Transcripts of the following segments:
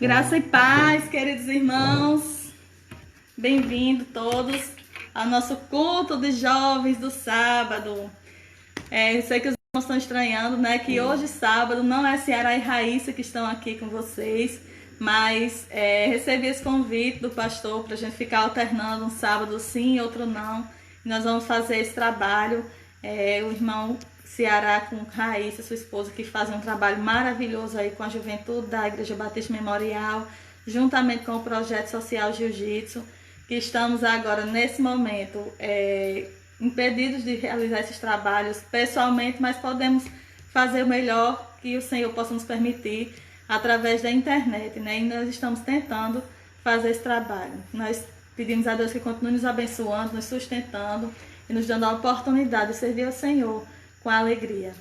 Graça e paz, queridos irmãos, bem-vindos todos ao nosso culto de jovens do sábado. Eu sei que os irmãos estão estranhando, né, que hoje sábado não é Ciara e Raíssa que estão aqui com vocês, mas recebi esse convite do pastor para a gente ficar alternando um sábado sim e outro não. E nós vamos fazer esse trabalho, o irmão Ciara com Raíssa, sua esposa, que fazem um trabalho maravilhoso aí com a juventude da Igreja Batista Memorial, juntamente com o Projeto Social Jiu-Jitsu, que estamos agora, nesse momento, impedidos de realizar esses trabalhos pessoalmente, mas podemos fazer o melhor que o Senhor possa nos permitir através da internet, né? E nós estamos tentando fazer esse trabalho. Nós pedimos a Deus que continue nos abençoando, nos sustentando e nos dando a oportunidade de servir ao Senhor com alegria.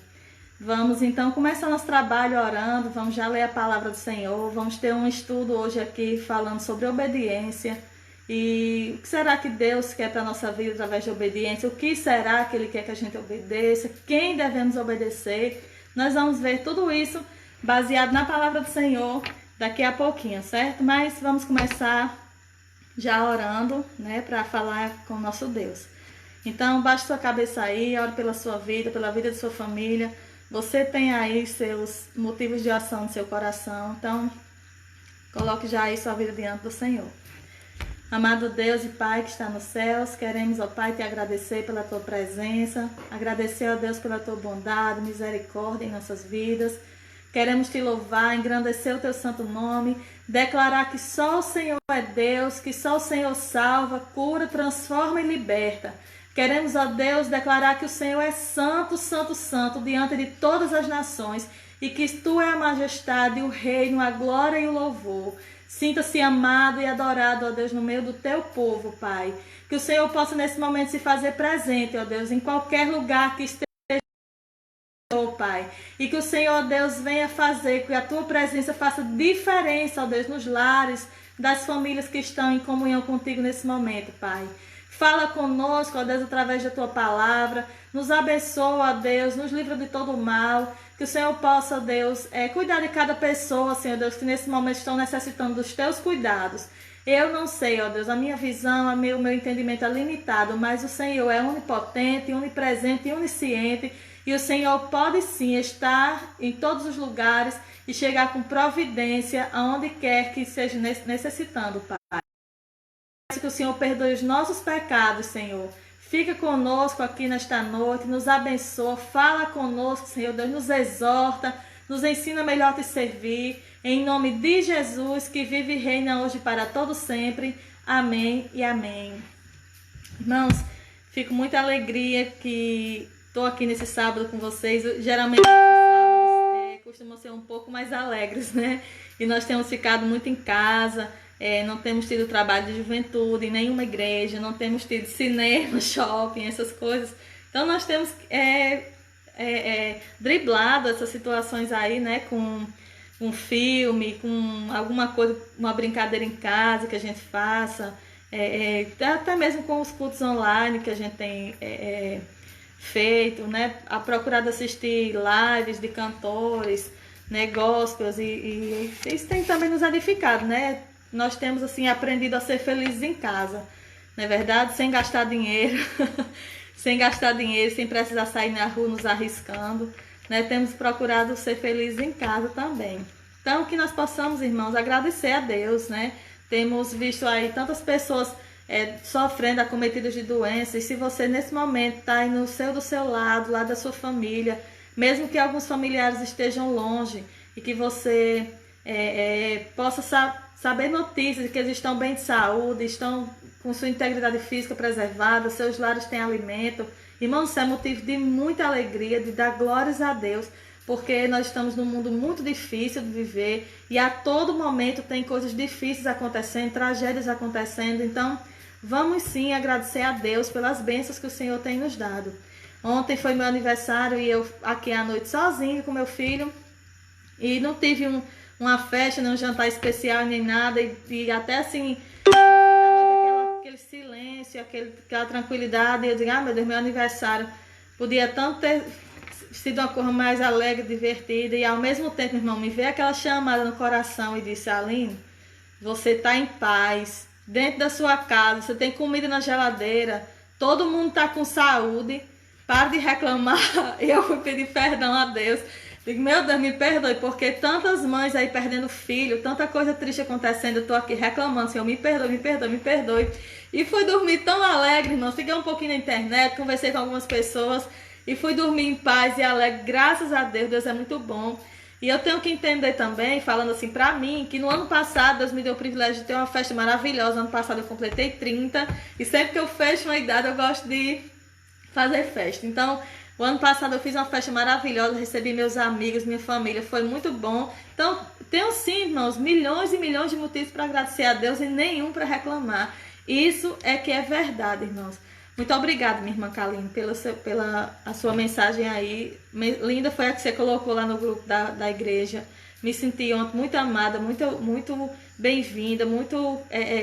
Vamos então começar nosso trabalho orando, vamos já ler a palavra do Senhor, vamos ter um estudo hoje aqui falando sobre obediência e o que será que Deus quer para a nossa vida através de obediência, o que será que Ele quer que a gente obedeça, quem devemos obedecer. Nós vamos ver tudo isso baseado na palavra do Senhor daqui a pouquinho, certo? Mas vamos começar já orando, né, para falar com o nosso Deus. Então, baixe sua cabeça aí, ore pela sua vida, pela vida de sua família. Você tem aí seus motivos de ação no seu coração. Então, coloque já aí sua vida diante do Senhor. Amado Deus e Pai que está nos céus, queremos, ó Pai, te agradecer pela tua presença. Agradecer, ó Deus, pela tua bondade, misericórdia em nossas vidas. Queremos te louvar, engrandecer o teu santo nome, declarar que só o Senhor é Deus, que só o Senhor salva, cura, transforma e liberta. Queremos, ó Deus, declarar que o Senhor é santo, santo, santo, diante de todas as nações, e que tu é a majestade, o reino, a glória e o louvor. Sinta-se amado e adorado, ó Deus, no meio do teu povo, Pai. Que o Senhor possa, nesse momento, se fazer presente, ó Deus, em qualquer lugar que esteja, ó Pai. E que o Senhor, ó Deus, venha fazer, que a tua presença faça diferença, ó Deus, nos lares das famílias que estão em comunhão contigo nesse momento, Pai. Fala conosco, ó Deus, através da tua palavra. Nos abençoa, ó Deus, nos livra de todo o mal. Que o Senhor possa, ó Deus, cuidar de cada pessoa, Senhor Deus, que nesse momento estão necessitando dos teus cuidados. Eu não sei, ó Deus, a minha visão, o meu entendimento é limitado, mas o Senhor é onipotente, onipresente e onisciente. E o Senhor pode sim estar em todos os lugares e chegar com providência aonde quer que esteja necessitando, Pai. Que o Senhor perdoe os nossos pecados, Senhor. Fica conosco aqui nesta noite, nos abençoa, fala conosco, Senhor Deus, nos exorta, nos ensina melhor a te servir. Em nome de Jesus, que vive e reina hoje para todo sempre. Amém e amém. Irmãos, fico com muita alegria que estou aqui nesse sábado com vocês. Geralmente esses sábados costumam ser um pouco mais alegres, né? E nós temos ficado muito em casa. Não temos tido trabalho de juventude em nenhuma igreja, não temos tido cinema, shopping, essas coisas. Então nós temos driblado essas situações aí, né, com um filme, com alguma coisa, uma brincadeira em casa que a gente faça, até mesmo com os cultos online que a gente tem feito, né, a procurado assistir lives de cantores, né, gospels, e isso tem também nos edificado, né? Nós temos assim aprendido a ser felizes em casa, não é verdade? Sem gastar dinheiro, sem precisar sair na rua nos arriscando, né? Temos procurado ser felizes em casa também. Então, que nós possamos, irmãos, agradecer a Deus, né? Temos visto aí tantas pessoas sofrendo, acometidas de doenças, e se você nesse momento está aí do seu lado, lá da sua família, mesmo que alguns familiares estejam longe, e que você possa saber notícias de que eles estão bem de saúde, estão com sua integridade física preservada, seus lares têm alimento. Irmãos, isso é motivo de muita alegria, de dar glórias a Deus, porque nós estamos num mundo muito difícil de viver e a todo momento tem coisas difíceis acontecendo, tragédias acontecendo. Então, vamos sim agradecer a Deus pelas bênçãos que o Senhor tem nos dado. Ontem foi meu aniversário e eu aqui à noite sozinho com meu filho e não tive uma festa, nem um jantar especial, nem nada, e até assim, aquele silêncio, aquela tranquilidade, e eu digo, meu Deus, meu aniversário podia tanto ter sido uma coisa mais alegre, divertida, e ao mesmo tempo, meu irmão, me veio aquela chamada no coração e disse: Aline, você está em paz, dentro da sua casa, você tem comida na geladeira, todo mundo está com saúde, para de reclamar. E eu fui pedir perdão a Deus. Digo, meu Deus, me perdoe, porque tantas mães aí perdendo filho, tanta coisa triste acontecendo, eu tô aqui reclamando, Senhor, me perdoe, me perdoe, me perdoe. E fui dormir tão alegre, irmão, fiquei um pouquinho na internet, conversei com algumas pessoas e fui dormir em paz e alegre, graças a Deus, Deus é muito bom. E eu tenho que entender também, falando assim pra mim, que no ano passado Deus me deu o privilégio de ter uma festa maravilhosa. No ano passado eu completei 30 e sempre que eu fecho uma idade eu gosto de fazer festa. Então, o ano passado eu fiz uma festa maravilhosa, recebi meus amigos, minha família, foi muito bom. Então, tenho sim, irmãos, milhões e milhões de motivos para agradecer a Deus e nenhum para reclamar. Isso é que é verdade, irmãos. Muito obrigada, minha irmã Kaline, pela a sua mensagem aí. Linda foi a que você colocou lá no grupo da igreja. Me senti ontem muito amada, muito bem-vinda, muito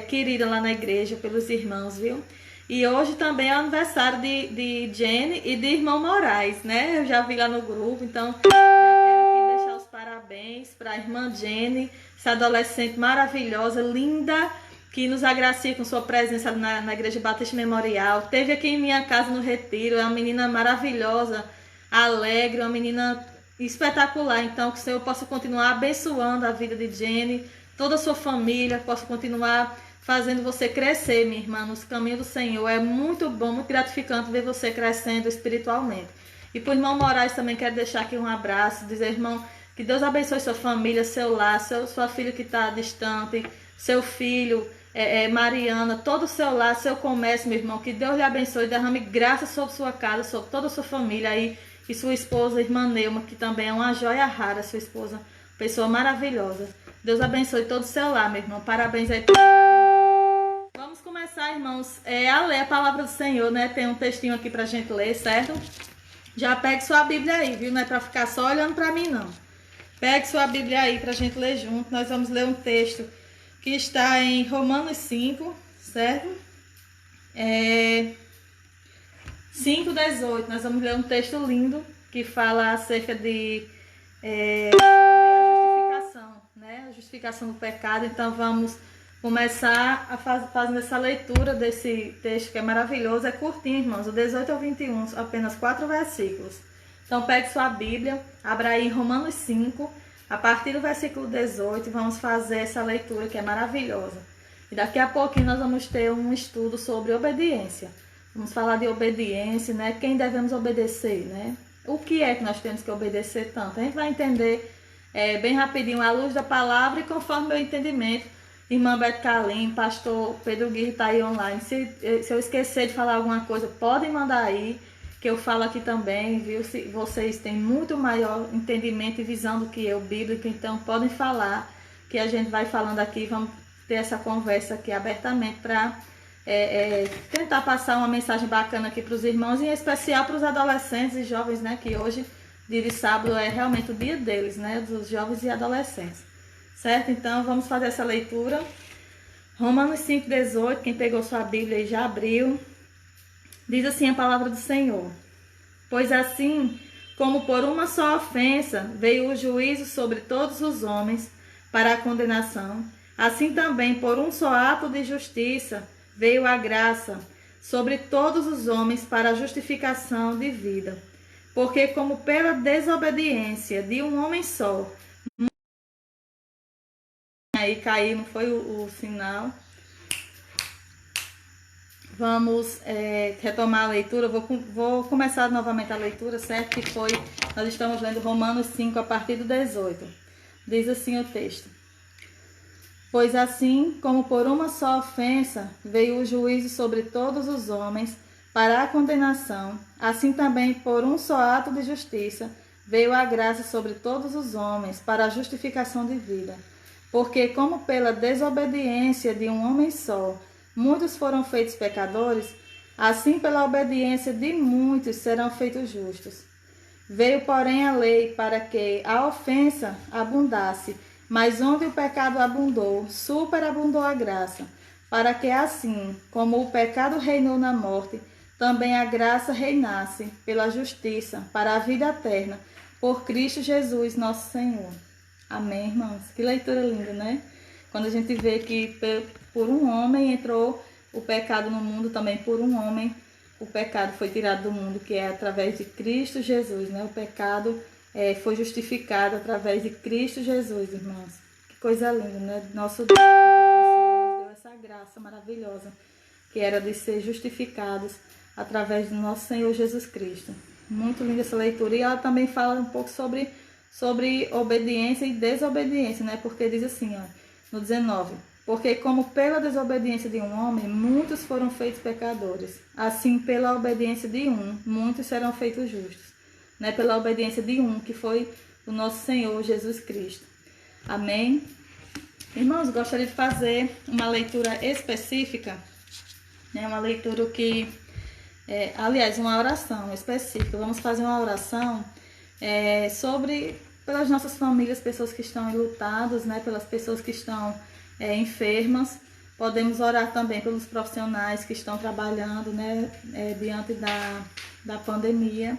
querida lá na igreja pelos irmãos, viu? E hoje também é o aniversário de Jenny e de irmão Moraes, né? Eu já vi lá no grupo, então já quero aqui deixar os parabéns para a irmã Jenny, essa adolescente maravilhosa, linda, que nos agracia com sua presença na Igreja Batista Memorial. Teve aqui em minha casa no Retiro, é uma menina maravilhosa, alegre, uma menina espetacular. Então, que o Senhor possa continuar abençoando a vida de Jenny, toda a sua família, possa continuar fazendo você crescer, minha irmã, nos caminhos do Senhor. É muito bom, muito gratificante ver você crescendo espiritualmente. E para o irmão Moraes também quero deixar aqui um abraço, dizer, irmão, que Deus abençoe sua família, seu lar, sua filha que está distante, seu filho, Mariana, todo o seu lar, seu comércio, meu irmão, que Deus lhe abençoe, derrame graça sobre sua casa, sobre toda a sua família aí, e sua esposa, irmã Neuma, que também é uma joia rara, sua esposa, pessoa maravilhosa. Deus abençoe todo o seu lar, meu irmão. Parabéns aí. Vamos começar, irmãos, a ler a palavra do Senhor, né? Tem um textinho aqui pra gente ler, certo? Já pegue sua Bíblia aí, viu? Não é pra ficar só olhando pra mim, não. Pegue sua Bíblia aí pra gente ler junto. Nós vamos ler um texto que está em Romanos 5, certo? 5:18. Nós vamos ler um texto lindo que fala acerca de a justificação, né? A justificação do pecado. Então vamos começar a fazer essa leitura desse texto que é maravilhoso. É curtinho, irmãos, o 18 ao 21, apenas 4 versículos. Então pegue sua Bíblia, abra aí em Romanos 5, a partir do versículo 18, vamos fazer essa leitura que é maravilhosa. E daqui a pouquinho nós vamos ter um estudo sobre obediência. Vamos falar de obediência, né? Quem devemos obedecer, né? O que é que nós temos que obedecer tanto? A gente vai entender bem rapidinho à luz da palavra e conforme o meu entendimento. Irmã Beth Kaline, pastor Pedro Guirre está aí online. Se eu esquecer de falar alguma coisa, podem mandar aí, que eu falo aqui também, viu? Se vocês têm muito maior entendimento e visão do que eu, bíblica, então podem falar, que a gente vai falando aqui, vamos ter essa conversa aqui abertamente para tentar passar uma mensagem bacana aqui para os irmãos, em especial para os adolescentes e jovens, né? Que hoje, dia de sábado, é realmente o dia deles, né? Dos jovens e adolescentes. Certo? Então, vamos fazer essa leitura. Romanos 5:18, quem pegou sua Bíblia e já abriu. Diz assim a palavra do Senhor. Pois assim, como por uma só ofensa veio o juízo sobre todos os homens para a condenação, assim também por um só ato de justiça veio a graça sobre todos os homens para a justificação de vida. Porque como pela desobediência de um homem só, aí caiu, não foi o sinal. Vamos retomar a leitura. Vou começar novamente a leitura, certo? Que foi, nós estamos lendo Romanos 5 a partir do 18. Diz assim o texto. Pois assim, como por uma só ofensa veio o juízo sobre todos os homens para a condenação, assim também por um só ato de justiça veio a graça sobre todos os homens para a justificação de vida. Porque como pela desobediência de um homem só, muitos foram feitos pecadores, assim pela obediência de muitos serão feitos justos. Veio, porém, a lei para que a ofensa abundasse, mas onde o pecado abundou, superabundou a graça, para que assim, como o pecado reinou na morte, também a graça reinasse pela justiça para a vida eterna, por Cristo Jesus, nosso Senhor. Amém, irmãos? Que leitura linda, né? Quando a gente vê que por um homem entrou o pecado no mundo, também por um homem o pecado foi tirado do mundo, que é através de Cristo Jesus, né? O pecado foi justificado através de Cristo Jesus, irmãos. Que coisa linda, né? Nosso Deus nos deu essa graça maravilhosa, que era de ser justificados através do nosso Senhor Jesus Cristo. Muito linda essa leitura. E ela também fala um pouco sobre obediência e desobediência, né? Porque diz assim, ó, no 19: porque como pela desobediência de um homem, muitos foram feitos pecadores, assim pela obediência de um, muitos serão feitos justos. Né? Pela obediência de um, que foi o nosso Senhor Jesus Cristo. Amém? Irmãos, gostaria de fazer uma leitura específica, né? Uma leitura que... aliás, uma oração específica. Vamos fazer uma oração pelas nossas famílias, pessoas que estão enlutadas, né? Pelas pessoas que estão enfermas. Podemos orar também pelos profissionais que estão trabalhando, né? Diante da pandemia.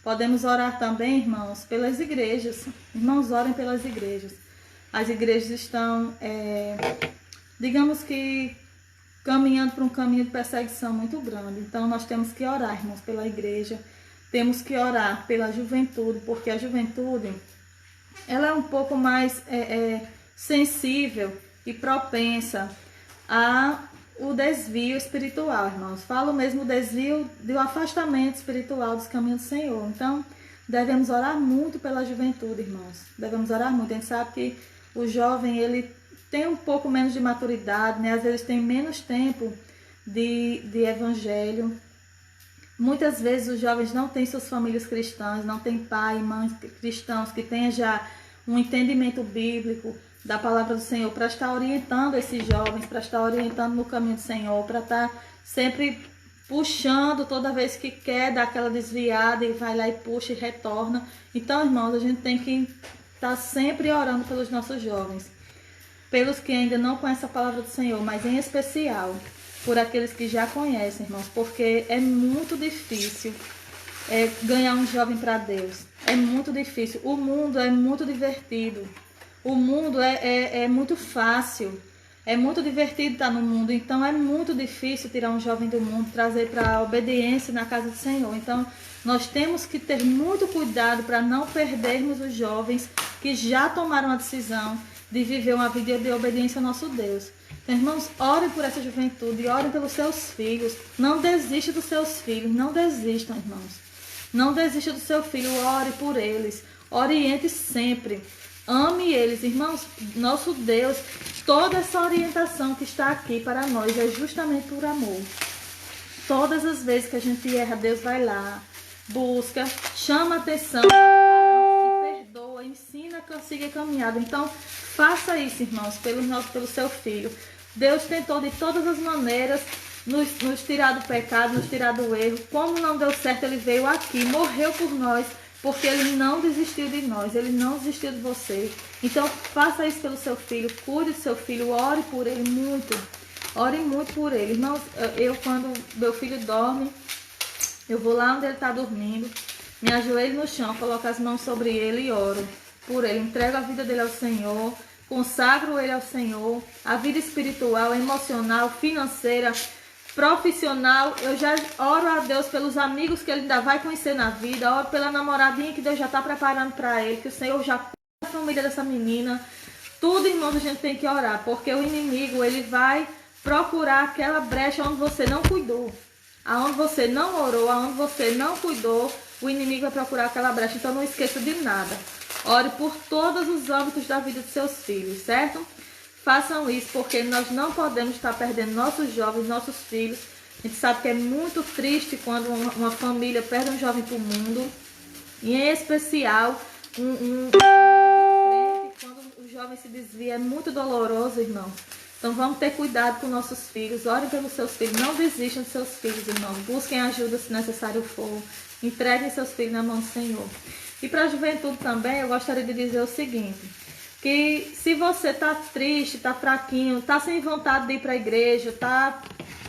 Podemos orar também, irmãos, pelas igrejas. Irmãos, orem pelas igrejas. As igrejas estão, digamos que, caminhando para um caminho de perseguição muito grande. Então, nós temos que orar, irmãos, pela igreja. Temos que orar pela juventude, porque a juventude, ela é um pouco mais sensível e propensa ao desvio espiritual, irmãos. Falo mesmo o desvio do afastamento espiritual dos caminhos do Senhor. Então, devemos orar muito pela juventude, irmãos. Devemos orar muito. A gente sabe que o jovem, ele tem um pouco menos de maturidade, né? Às vezes tem menos tempo de evangelho. Muitas vezes os jovens não têm suas famílias cristãs, não têm pai e mãe cristãos que tenham já um entendimento bíblico da palavra do Senhor para estar orientando esses jovens, para estar orientando no caminho do Senhor, para estar sempre puxando toda vez que quer dar aquela desviada e vai lá e puxa e retorna. Então, irmãos, a gente tem que estar sempre orando pelos nossos jovens, pelos que ainda não conhecem a palavra do Senhor, mas em especial por aqueles que já conhecem, irmãos, porque é muito difícil ganhar um jovem para Deus. É muito difícil. O mundo é muito divertido. O mundo é muito fácil. É muito divertido estar no mundo. Então é muito difícil tirar um jovem do mundo, trazer para a obediência na casa do Senhor. Então nós temos que ter muito cuidado para não perdermos os jovens que já tomaram a decisão de viver uma vida de obediência ao nosso Deus. Então, irmãos, orem por essa juventude, orem pelos seus filhos. Não desista dos seus filhos, não desistam, irmãos. Não desista do seu filho, ore por eles. Oriente sempre. Ame eles, irmãos. Nosso Deus, toda essa orientação que está aqui para nós é justamente por amor. Todas as vezes que a gente erra, Deus vai lá, busca, chama atenção, e perdoa, ensina a seguir a caminhada. Então, faça isso, irmãos, pelo seu filho. Deus tentou de todas as maneiras nos tirar do pecado, nos tirar do erro. Como não deu certo, Ele veio aqui, morreu por nós, porque Ele não desistiu de nós, Ele não desistiu de você. Então, faça isso pelo seu filho, cuide do seu filho, ore por ele muito. Ore muito por ele. Irmãos, quando meu filho dorme, eu vou lá onde ele está dormindo, me ajoelho no chão, coloco as mãos sobre ele e oro por ele. Entrego a vida dele ao Senhor, consagro ele ao Senhor, a vida espiritual, emocional, financeira, profissional. Eu já oro a Deus pelos amigos que ele ainda vai conhecer na vida, oro pela namoradinha que Deus já está preparando para ele, que o Senhor já cuida da família dessa menina. Tudo, irmãos, a gente tem que orar, porque o inimigo, ele vai procurar aquela brecha onde você não cuidou, aonde você não orou, aonde você não cuidou, o inimigo vai procurar aquela brecha. Então não esqueça de nada. Ore por todos os âmbitos da vida de seus filhos, certo? Façam isso, porque nós não podemos estar perdendo nossos jovens, nossos filhos. A gente sabe que é muito triste quando uma família perde um jovem para o mundo. E em especial, uma família de crente, quando o jovem se desvia, é muito doloroso, irmãos. Então vamos ter cuidado com nossos filhos. Orem pelos seus filhos. Não desistam dos seus filhos, irmãos. Busquem ajuda se necessário for. Entreguem seus filhos na mão do Senhor. E para a juventude também, eu gostaria de dizer o seguinte, que se você está triste, está fraquinho, está sem vontade de ir para a igreja, está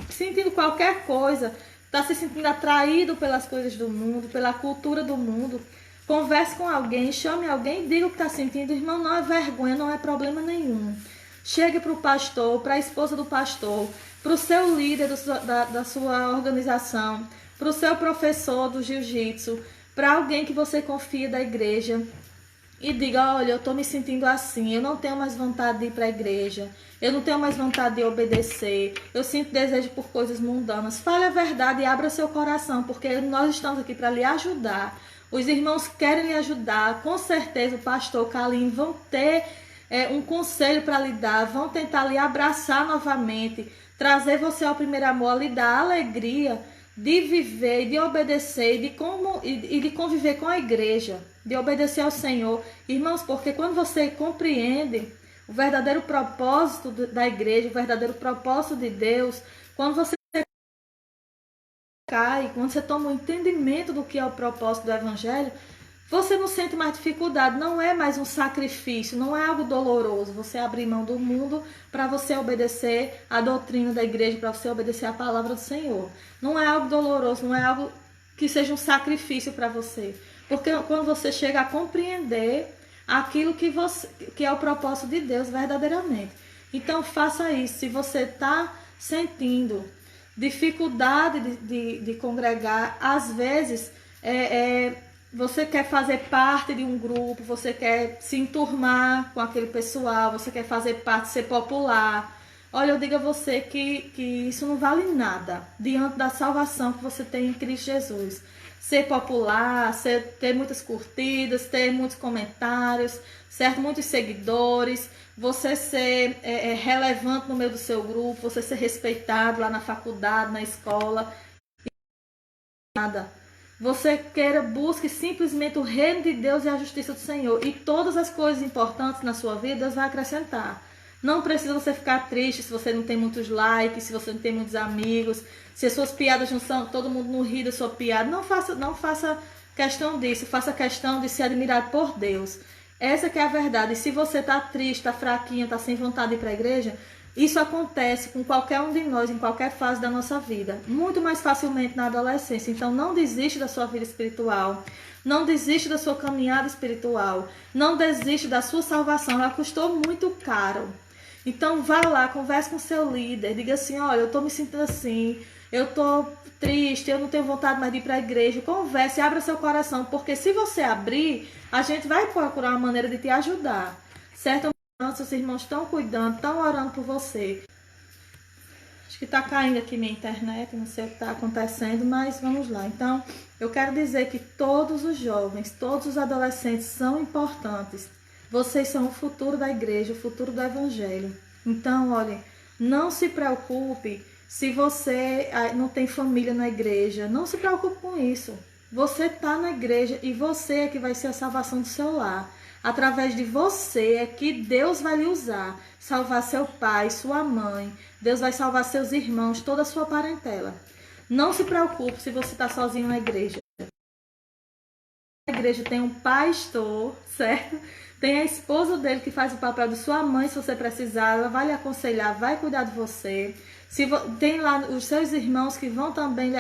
sentindo qualquer coisa, está se sentindo atraído pelas coisas do mundo, pela cultura do mundo, converse com alguém, chame alguém, diga o que está sentindo. Irmão, não é vergonha, não é problema nenhum. Chegue para o pastor, para a esposa do pastor, para o seu líder da sua organização, para o seu professor do jiu-jitsu, para alguém que você confia da igreja e diga: olha, eu estou me sentindo assim, eu não tenho mais vontade de ir para a igreja, eu não tenho mais vontade de obedecer, eu sinto desejo por coisas mundanas. Fale a verdade e abra seu coração, porque nós estamos aqui para lhe ajudar. Os irmãos querem lhe ajudar, com certeza o pastor Carlinhos vão ter um conselho para lhe dar, vão tentar lhe abraçar novamente, trazer você ao primeiro amor, lhe dar alegria de viver, de obedecer e de conviver com a igreja, de obedecer ao Senhor. Irmãos, porque quando você compreende o verdadeiro propósito da igreja, o verdadeiro propósito de Deus, quando você cai, quando você toma o entendimento do que é o propósito do Evangelho, você não sente mais dificuldade, não é mais um sacrifício, não é algo doloroso você abrir mão do mundo para você obedecer a doutrina da igreja, para você obedecer a palavra do Senhor. Não é algo doloroso, não é algo que seja um sacrifício para você. Porque quando você chega a compreender aquilo que é o propósito de Deus verdadeiramente. Então faça isso. Se você está sentindo dificuldade de congregar, às vezes você quer fazer parte de um grupo, você quer se enturmar com aquele pessoal, você quer fazer parte, ser popular. Olha, eu digo a você que isso não vale nada diante da salvação que você tem em Cristo Jesus. Ser popular, ter muitas curtidas, ter muitos comentários, certo? Muitos seguidores, você ser relevante no meio do seu grupo, você ser respeitado lá na faculdade, na escola. Nada. Você busque simplesmente o reino de Deus e a justiça do Senhor. E todas as coisas importantes na sua vida, Deus vai acrescentar. Não precisa você ficar triste se você não tem muitos likes, se você não tem muitos amigos, se as suas piadas não são, todo mundo não ri da sua piada. Não faça questão disso, faça questão de ser admirado por Deus. Essa que é a verdade. E se você está triste, está fraquinho, está sem vontade de ir para a igreja, isso acontece com qualquer um de nós, em qualquer fase da nossa vida. Muito mais facilmente na adolescência. Então não desiste da sua vida espiritual. Não desiste da sua caminhada espiritual. Não desiste da sua salvação. Ela custou muito caro. Então vá lá, converse com o seu líder. Diga assim: olha, eu estou me sentindo assim. Eu estou triste, eu não tenho vontade mais de ir para a igreja. Converse, abra seu coração. Porque se você abrir, a gente vai procurar uma maneira de te ajudar. Certo? Seus irmãos estão cuidando, estão orando por você. Acho que está caindo aqui minha internet, não sei o que está acontecendo, mas vamos lá. Então, eu quero dizer que todos os jovens, todos os adolescentes são importantes. Vocês são o futuro da igreja, o futuro do evangelho. Então, olha, não se preocupe se você não tem família na igreja. Não se preocupe com isso. Você está na igreja e você é que vai ser a salvação do seu lar. Através de você é que Deus vai lhe usar, salvar seu pai, sua mãe. Deus vai salvar seus irmãos, toda a sua parentela. Não se preocupe se você está sozinho na igreja. Na igreja tem um pastor, certo? Tem a esposa dele que faz o papel de sua mãe, se você precisar. Ela vai lhe aconselhar, vai cuidar de você. Tem lá os seus irmãos que vão também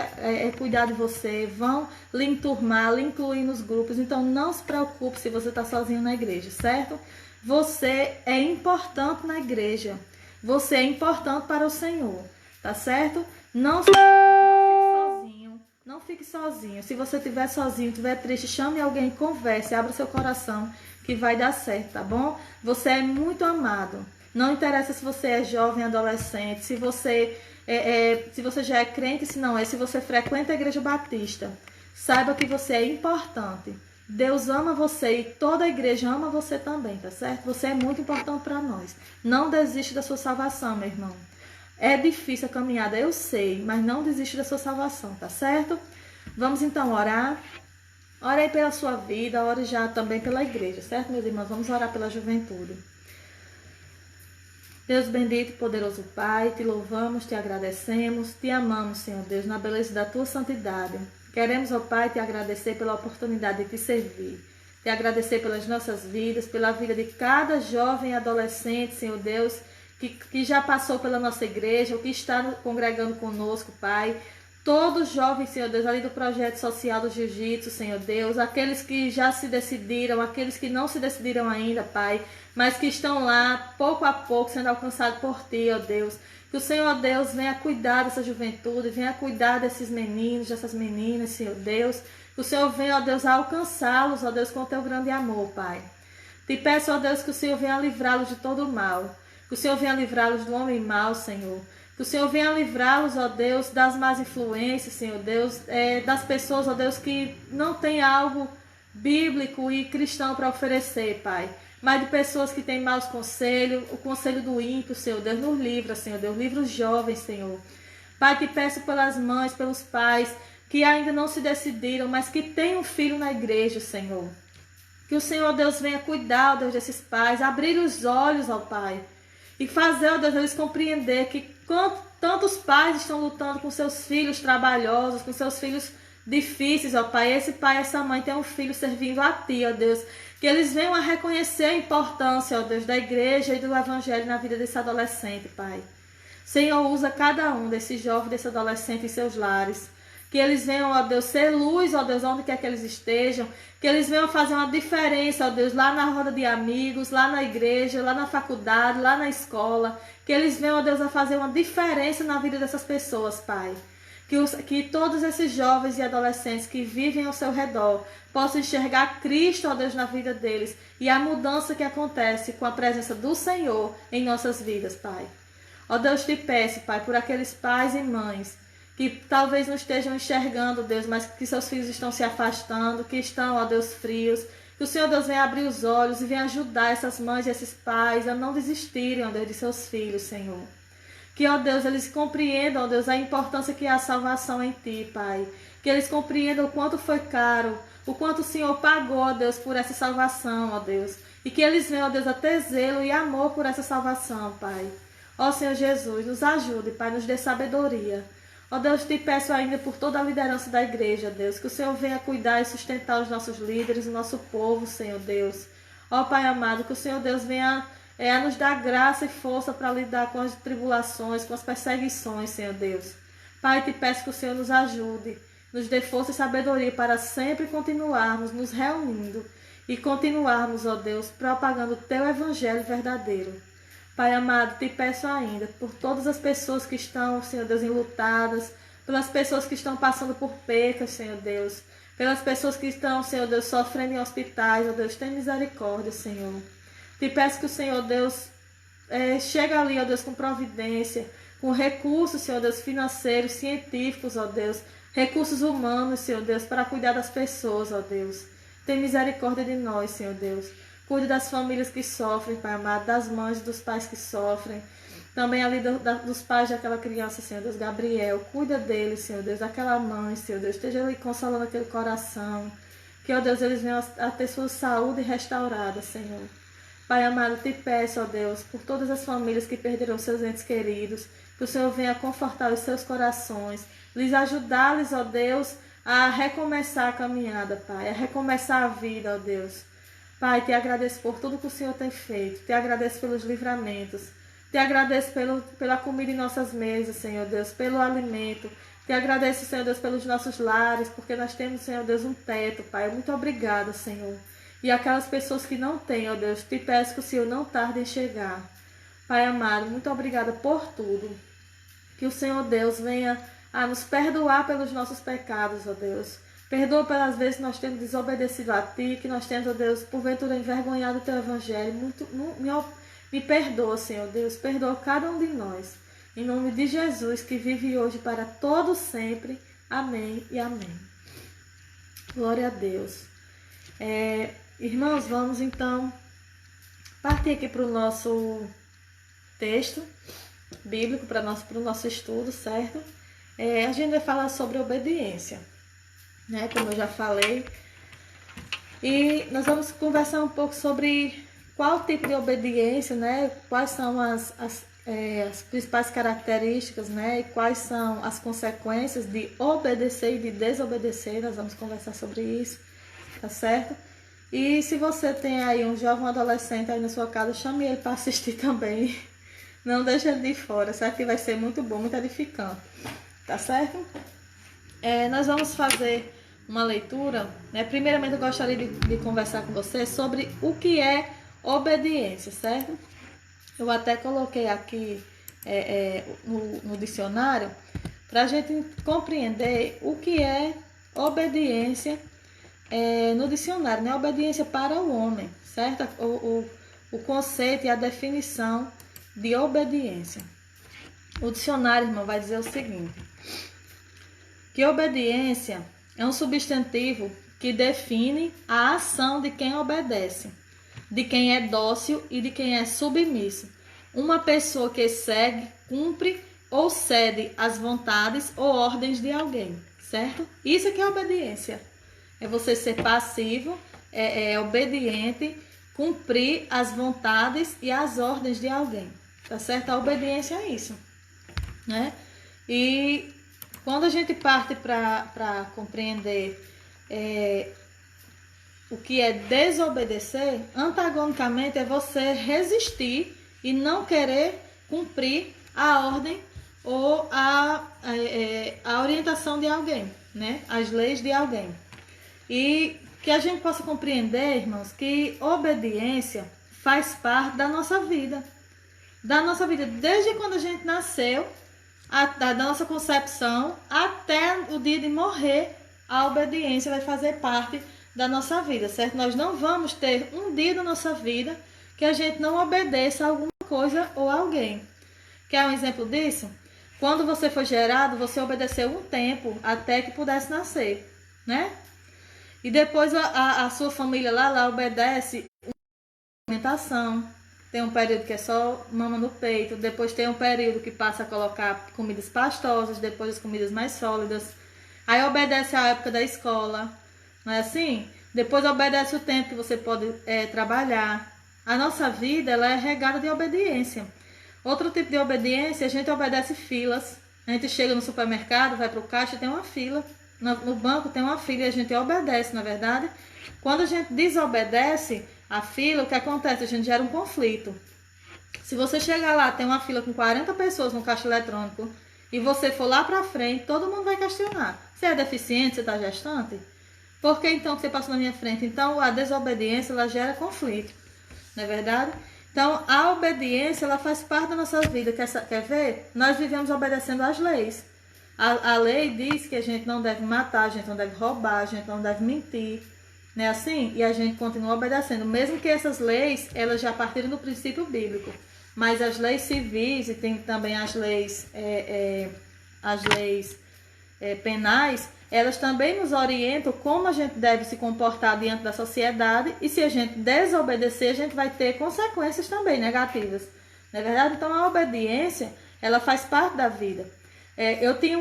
cuidar de você, vão lhe enturmar, lhe incluir nos grupos. Então não se preocupe se você está sozinho na igreja, certo? Você é importante na igreja. Você é importante para o Senhor, tá certo? Não fique sozinho. Não fique sozinho. Se você estiver sozinho, estiver triste, chame alguém, converse, abra seu coração que vai dar certo, tá bom? Você é muito amado. Não interessa se você é jovem, adolescente, se você já é crente, se não é, se você frequenta a igreja batista. Saiba que você é importante. Deus ama você e toda a igreja ama você também, tá certo? Você é muito importante para nós. Não desiste da sua salvação, meu irmão. É difícil a caminhada, eu sei, mas não desiste da sua salvação, tá certo? Vamos então orar. Ore aí pela sua vida, ore já também pela igreja, certo, meus irmãos? Vamos orar pela juventude. Deus bendito, poderoso Pai, te louvamos, te agradecemos, te amamos, Senhor Deus, na beleza da tua santidade. Queremos, ó Pai, te agradecer pela oportunidade de te servir, te agradecer pelas nossas vidas, pela vida de cada jovem e adolescente, Senhor Deus, que já passou pela nossa igreja, ou que está congregando conosco, Pai. todos os jovens, Senhor Deus, ali do projeto social do Jiu-Jitsu, Senhor Deus, aqueles que já se decidiram, aqueles que não se decidiram ainda, Pai, mas que estão lá, pouco a pouco, sendo alcançados por Ti, ó Deus. Que o Senhor, ó Deus, venha cuidar dessa juventude, venha cuidar desses meninos, dessas meninas, Senhor Deus. Que o Senhor venha, ó Deus, a alcançá-los, ó Deus, com o Teu grande amor, Pai. Te peço, ó Deus, que o Senhor venha livrá-los de todo o mal. Que o Senhor venha livrá-los do homem mau, Senhor. Que o Senhor venha livrá-los, ó Deus, das más influências, Senhor Deus, das pessoas, ó Deus, que não têm algo bíblico e cristão para oferecer, Pai. Mas de pessoas que têm maus conselhos, o conselho do ímpio, Senhor Deus, nos livra, Senhor Deus, livra os jovens, Senhor. Pai, te peço pelas mães, pelos pais, que ainda não se decidiram, mas que têm um filho na igreja, Senhor. Que o Senhor, Deus, venha cuidar, ó Deus, desses pais, abrir os olhos, ó Pai, e fazer, ó Deus, eles compreender que tantos pais estão lutando com seus filhos trabalhosos, com seus filhos difíceis, ó Pai. Esse pai, essa mãe tem um filho servindo a Ti, ó Deus. Que eles venham a reconhecer a importância, ó Deus, da igreja e do evangelho na vida desse adolescente, Pai. Senhor, usa cada um desses jovens, desse adolescente em seus lares. Que eles venham, ó Deus, ser luz, ó Deus, onde quer que eles estejam. Que eles venham fazer uma diferença, ó Deus, lá na roda de amigos, lá na igreja, lá na faculdade, lá na escola. Que eles venham, ó Deus, a fazer uma diferença na vida dessas pessoas, Pai. Que todos esses jovens e adolescentes que vivem ao seu redor possam enxergar Cristo, ó Deus, na vida deles. E a mudança que acontece com a presença do Senhor em nossas vidas, Pai. Ó Deus, te peço, Pai, por aqueles pais e mães que talvez não estejam enxergando, Deus, mas que seus filhos estão se afastando, que estão, ó Deus, frios. Que o Senhor, Deus, venha abrir os olhos e venha ajudar essas mães e esses pais a não desistirem, ó Deus, de seus filhos, Senhor. Que, ó Deus, eles compreendam, ó Deus, a importância que é a salvação em Ti, Pai. Que eles compreendam o quanto foi caro, o quanto o Senhor pagou, ó Deus, por essa salvação, ó Deus. E que eles venham, ó Deus, a ter zelo e amor por essa salvação, Pai. Ó Senhor Jesus, nos ajude, Pai, nos dê sabedoria. Ó Deus, te peço ainda por toda a liderança da igreja, Deus, que o Senhor venha cuidar e sustentar os nossos líderes, o nosso povo, Senhor Deus. Ó Pai amado, que o Senhor Deus venha nos dar graça e força para lidar com as tribulações, com as perseguições, Senhor Deus. Pai, te peço que o Senhor nos ajude, nos dê força e sabedoria para sempre continuarmos nos reunindo e continuarmos, ó Deus, propagando o Teu evangelho verdadeiro. Pai amado, te peço ainda por todas as pessoas que estão, Senhor Deus, enlutadas, pelas pessoas que estão passando por percas, Senhor Deus, pelas pessoas que estão, Senhor Deus, sofrendo em hospitais, ó Deus, tem misericórdia, Senhor. Te peço que o Senhor Deus chegue ali, ó Deus, com providência, com recursos, Senhor Deus, financeiros, científicos, ó Deus, recursos humanos, Senhor Deus, para cuidar das pessoas, ó Deus. Tem misericórdia de nós, Senhor Deus. Cuide das famílias que sofrem, Pai amado, das mães e dos pais que sofrem. Também ali dos pais daquela criança, Senhor Deus, Gabriel. Cuida deles, Senhor Deus, daquela mãe, Senhor Deus. Esteja ali consolando aquele coração. Que, ó Deus, eles venham a ter sua saúde restaurada, Senhor. Pai amado, te peço, ó Deus, por todas as famílias que perderam seus entes queridos, que o Senhor venha confortar os seus corações, lhes ajudar-lhes, ó Deus, a recomeçar a caminhada, Pai, a recomeçar a vida, ó Deus. Pai, te agradeço por tudo que o Senhor tem feito, te agradeço pelos livramentos, te agradeço pela comida em nossas mesas, Senhor Deus, pelo alimento, te agradeço, Senhor Deus, pelos nossos lares, porque nós temos, Senhor Deus, um teto, Pai, muito obrigada, Senhor. E aquelas pessoas que não têm, ó Deus, te peço que o Senhor não tarde em chegar. Pai amado, muito obrigada por tudo. Que o Senhor Deus venha a nos perdoar pelos nossos pecados, ó Deus. Perdoa pelas vezes que nós temos desobedecido a Ti, que nós temos, ó Deus, porventura envergonhado o Teu Evangelho. Me perdoa, Senhor Deus, perdoa cada um de nós. Em nome de Jesus, que vive hoje para todo sempre. Amém e amém. Glória a Deus. Irmãos, vamos então partir aqui para o nosso texto bíblico, para o nosso estudo, certo? A gente vai falar sobre obediência, né? Como eu já falei. E nós vamos conversar um pouco sobre qual tipo de obediência, né? Quais são as principais características, né? E quais são as consequências de obedecer e de desobedecer. Nós vamos conversar sobre isso, tá certo? E se você tem aí um jovem adolescente aí na sua casa, chame ele para assistir também. Não deixe ele de fora, certo? Que vai ser muito bom, muito edificante. Tá certo? Nós vamos fazer uma leitura, né? Primeiramente eu gostaria de conversar com você sobre o que é obediência, certo? Eu até coloquei aqui no dicionário para a gente compreender o que é obediência no dicionário, né? Obediência para o homem, certo? O conceito e a definição de obediência. O dicionário, irmão, vai dizer o seguinte: que obediência é um substantivo que define a ação de quem obedece, de quem é dócil e de quem é submisso. Uma pessoa que segue, cumpre ou cede às vontades ou ordens de alguém, certo? Isso que é obediência. É você ser passivo, obediente, cumprir as vontades e as ordens de alguém, tá certo? A obediência é isso, né? E quando a gente parte para compreender o que é desobedecer, antagonicamente é você resistir e não querer cumprir a ordem ou a orientação de alguém, né? As leis de alguém. E que a gente possa compreender, irmãos, que obediência faz parte da nossa vida. Da nossa vida, desde quando a gente nasceu, da nossa concepção, até o dia de morrer, a obediência vai fazer parte da nossa vida, certo? Nós não vamos ter um dia da nossa vida que a gente não obedeça a alguma coisa ou alguém. Quer um exemplo disso? Quando você foi gerado, você obedeceu um tempo até que pudesse nascer, né? E depois a sua família lá obedece a alimentação. Tem um período que é só mama no peito, depois tem um período que passa a colocar comidas pastosas, depois as comidas mais sólidas. Aí obedece a época da escola, não é assim? Depois obedece o tempo que você pode trabalhar. A nossa vida ela é regada de obediência. Outro tipo de obediência, a gente obedece filas. A gente chega no supermercado, vai para o caixa, tem uma fila. No banco tem uma fila e a gente obedece, na verdade. Quando a gente desobedece a fila, o que acontece? A gente gera um conflito. Se você chegar lá, tem uma fila com 40 pessoas no caixa eletrônico e você for lá para frente, todo mundo vai questionar. Você é deficiente? Você está gestante? Por que então que você passou na minha frente? Então a desobediência ela gera conflito, não é verdade? Então a obediência ela faz parte da nossa vida. Quer ver? Nós vivemos obedecendo às leis. A lei diz que a gente não deve matar, a gente não deve roubar, a gente não deve mentir, não é assim? E a gente continua obedecendo, mesmo que essas leis, elas já partiram do princípio bíblico. Mas as leis civis e tem também as leis penais, elas também nos orientam como a gente deve se comportar diante da sociedade, e se a gente desobedecer, a gente vai ter consequências também negativas, não é verdade? Então a obediência, ela faz parte da vida. Eu tinha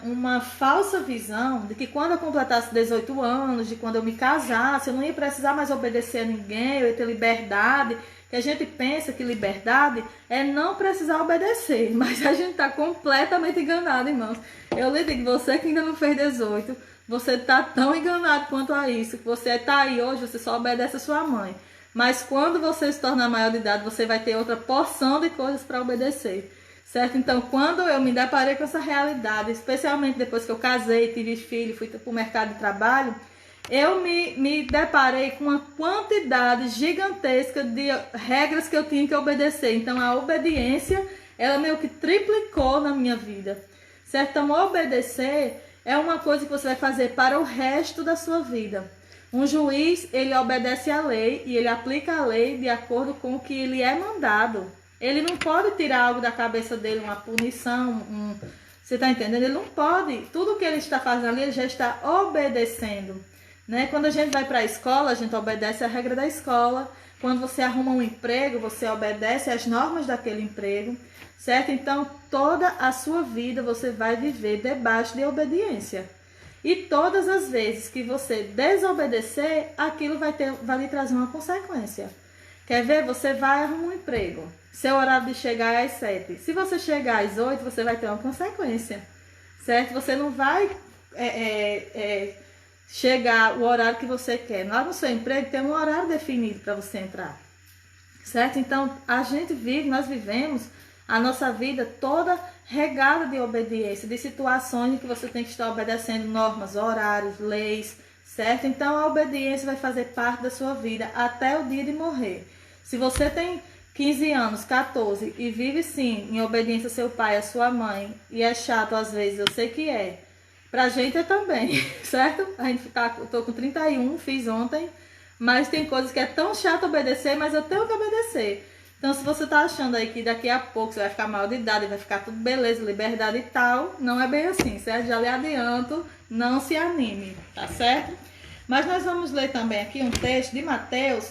uma falsa visão de que quando eu completasse 18 anos, de quando eu me casasse, eu não ia precisar mais obedecer a ninguém, eu ia ter liberdade. Que a gente pensa que liberdade é não precisar obedecer, mas a gente está completamente enganado, irmãos. Eu lhe digo, você que ainda não fez 18, você está tão enganado quanto a isso, que você está aí hoje, você só obedece a sua mãe. Mas quando você se tornar maior de idade, você vai ter outra porção de coisas para obedecer. Certo? Então, quando eu me deparei com essa realidade, especialmente depois que eu casei, tive filho, fui para o mercado de trabalho, eu me deparei com uma quantidade gigantesca de regras que eu tinha que obedecer. Então, a obediência, ela meio que triplicou na minha vida. Certo? Então, obedecer é uma coisa que você vai fazer para o resto da sua vida. Um juiz, ele obedece à lei e ele aplica a lei de acordo com o que ele é mandado. Ele não pode tirar algo da cabeça dele, uma punição, você está entendendo? Ele não pode. Tudo que ele está fazendo ali, ele já está obedecendo. Né? Quando a gente vai para a escola, a gente obedece a regra da escola. Quando você arruma um emprego, você obedece às normas daquele emprego. Certo? Então, toda a sua vida você vai viver debaixo de obediência. E todas as vezes que você desobedecer, aquilo vai lhe trazer uma consequência. Quer ver? Você vai arrumar um emprego. Seu horário de chegar é às 7. Se você chegar às 8, você vai ter uma consequência. Certo? Você não vai chegar o horário que você quer. Lá no seu emprego tem um horário definido para você entrar. Certo? Então, nós vivemos a nossa vida toda regada de obediência, de situações em que você tem que estar obedecendo normas, horários, leis, certo? Então a obediência vai fazer parte da sua vida até o dia de morrer. Se você tem 15 anos, 14 e vive sim em obediência ao seu pai, à sua mãe, e é chato às vezes, eu sei que é. Pra gente é também, certo? A gente eu tô com 31, fiz ontem, mas tem coisas que é tão chato obedecer, mas eu tenho que obedecer. Então, se você tá achando aí que daqui a pouco você vai ficar mal de idade, vai ficar tudo beleza, liberdade e tal, não é bem assim, certo? Já lhe adianto, não se anime, tá certo? Mas nós vamos ler também aqui um texto de Mateus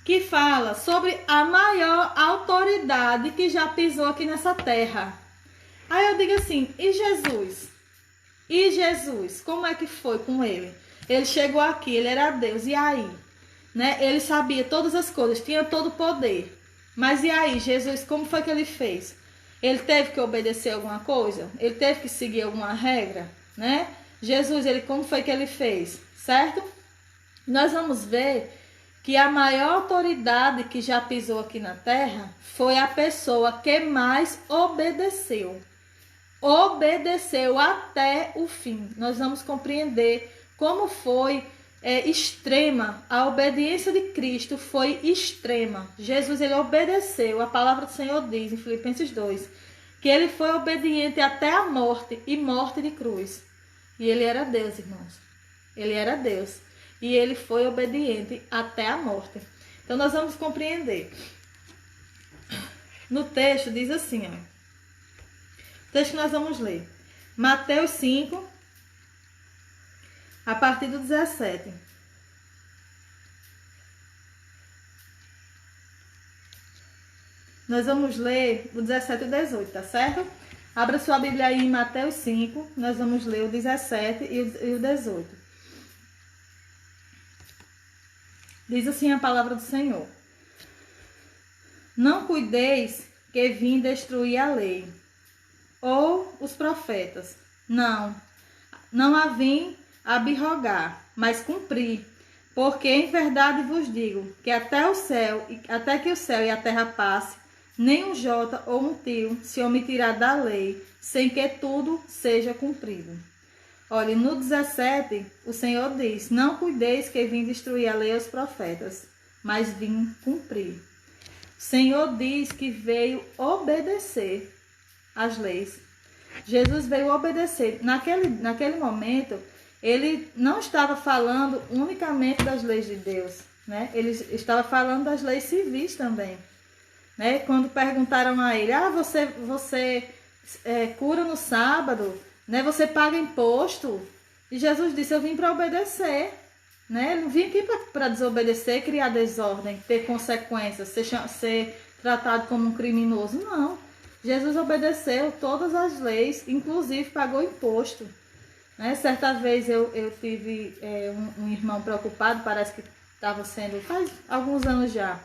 que fala sobre a maior autoridade que já pisou aqui nessa terra. Aí eu digo assim, e Jesus? E Jesus, como é que foi com ele? Ele chegou aqui, ele era Deus, e aí? Né? Ele sabia todas as coisas, tinha todo o poder. Mas e aí, Jesus, como foi que ele fez? Ele teve que obedecer alguma coisa? Ele teve que seguir alguma regra? Né? Jesus, como foi que ele fez? Certo? Nós vamos ver que a maior autoridade que já pisou aqui na terra foi a pessoa que mais obedeceu. Obedeceu até o fim. Nós vamos compreender como foi extrema. A obediência de Cristo foi extrema. Jesus, ele obedeceu. A palavra do Senhor diz em Filipenses 2, que ele foi obediente até a morte, e morte de cruz. E ele era Deus, irmãos. Ele era Deus. E ele foi obediente até a morte. Então nós vamos compreender. No texto diz assim, ó. O texto que nós vamos ler. Mateus 5, a partir do 17. Nós vamos ler o 17 e o 18, tá certo? Abra sua Bíblia aí em Mateus 5, nós vamos ler o 17 e o 18. Diz assim a palavra do Senhor. Não cuideis que vim destruir a lei, ou os profetas. Não a vim abrogar, mas cumprir. Porque em verdade vos digo que até que o céu e a terra passe, nem um jota ou um tio se omitirá da lei, sem que tudo seja cumprido. Olha, no 17, o Senhor diz, não cuideis que vim destruir a lei aos profetas, mas vim cumprir. O Senhor diz que veio obedecer as leis. Jesus veio obedecer. Naquele momento, ele não estava falando unicamente das leis de Deus, né? Ele estava falando das leis civis também. Né? Quando perguntaram a ele, você cura no sábado, né? Você paga imposto? E Jesus disse, eu vim para obedecer. Né? Eu não vim aqui para desobedecer, criar desordem, ter consequências, ser tratado como um criminoso. Não. Jesus obedeceu todas as leis, inclusive pagou imposto. Né? Certa vez eu tive um irmão preocupado, parece que estava sendo, faz alguns anos já,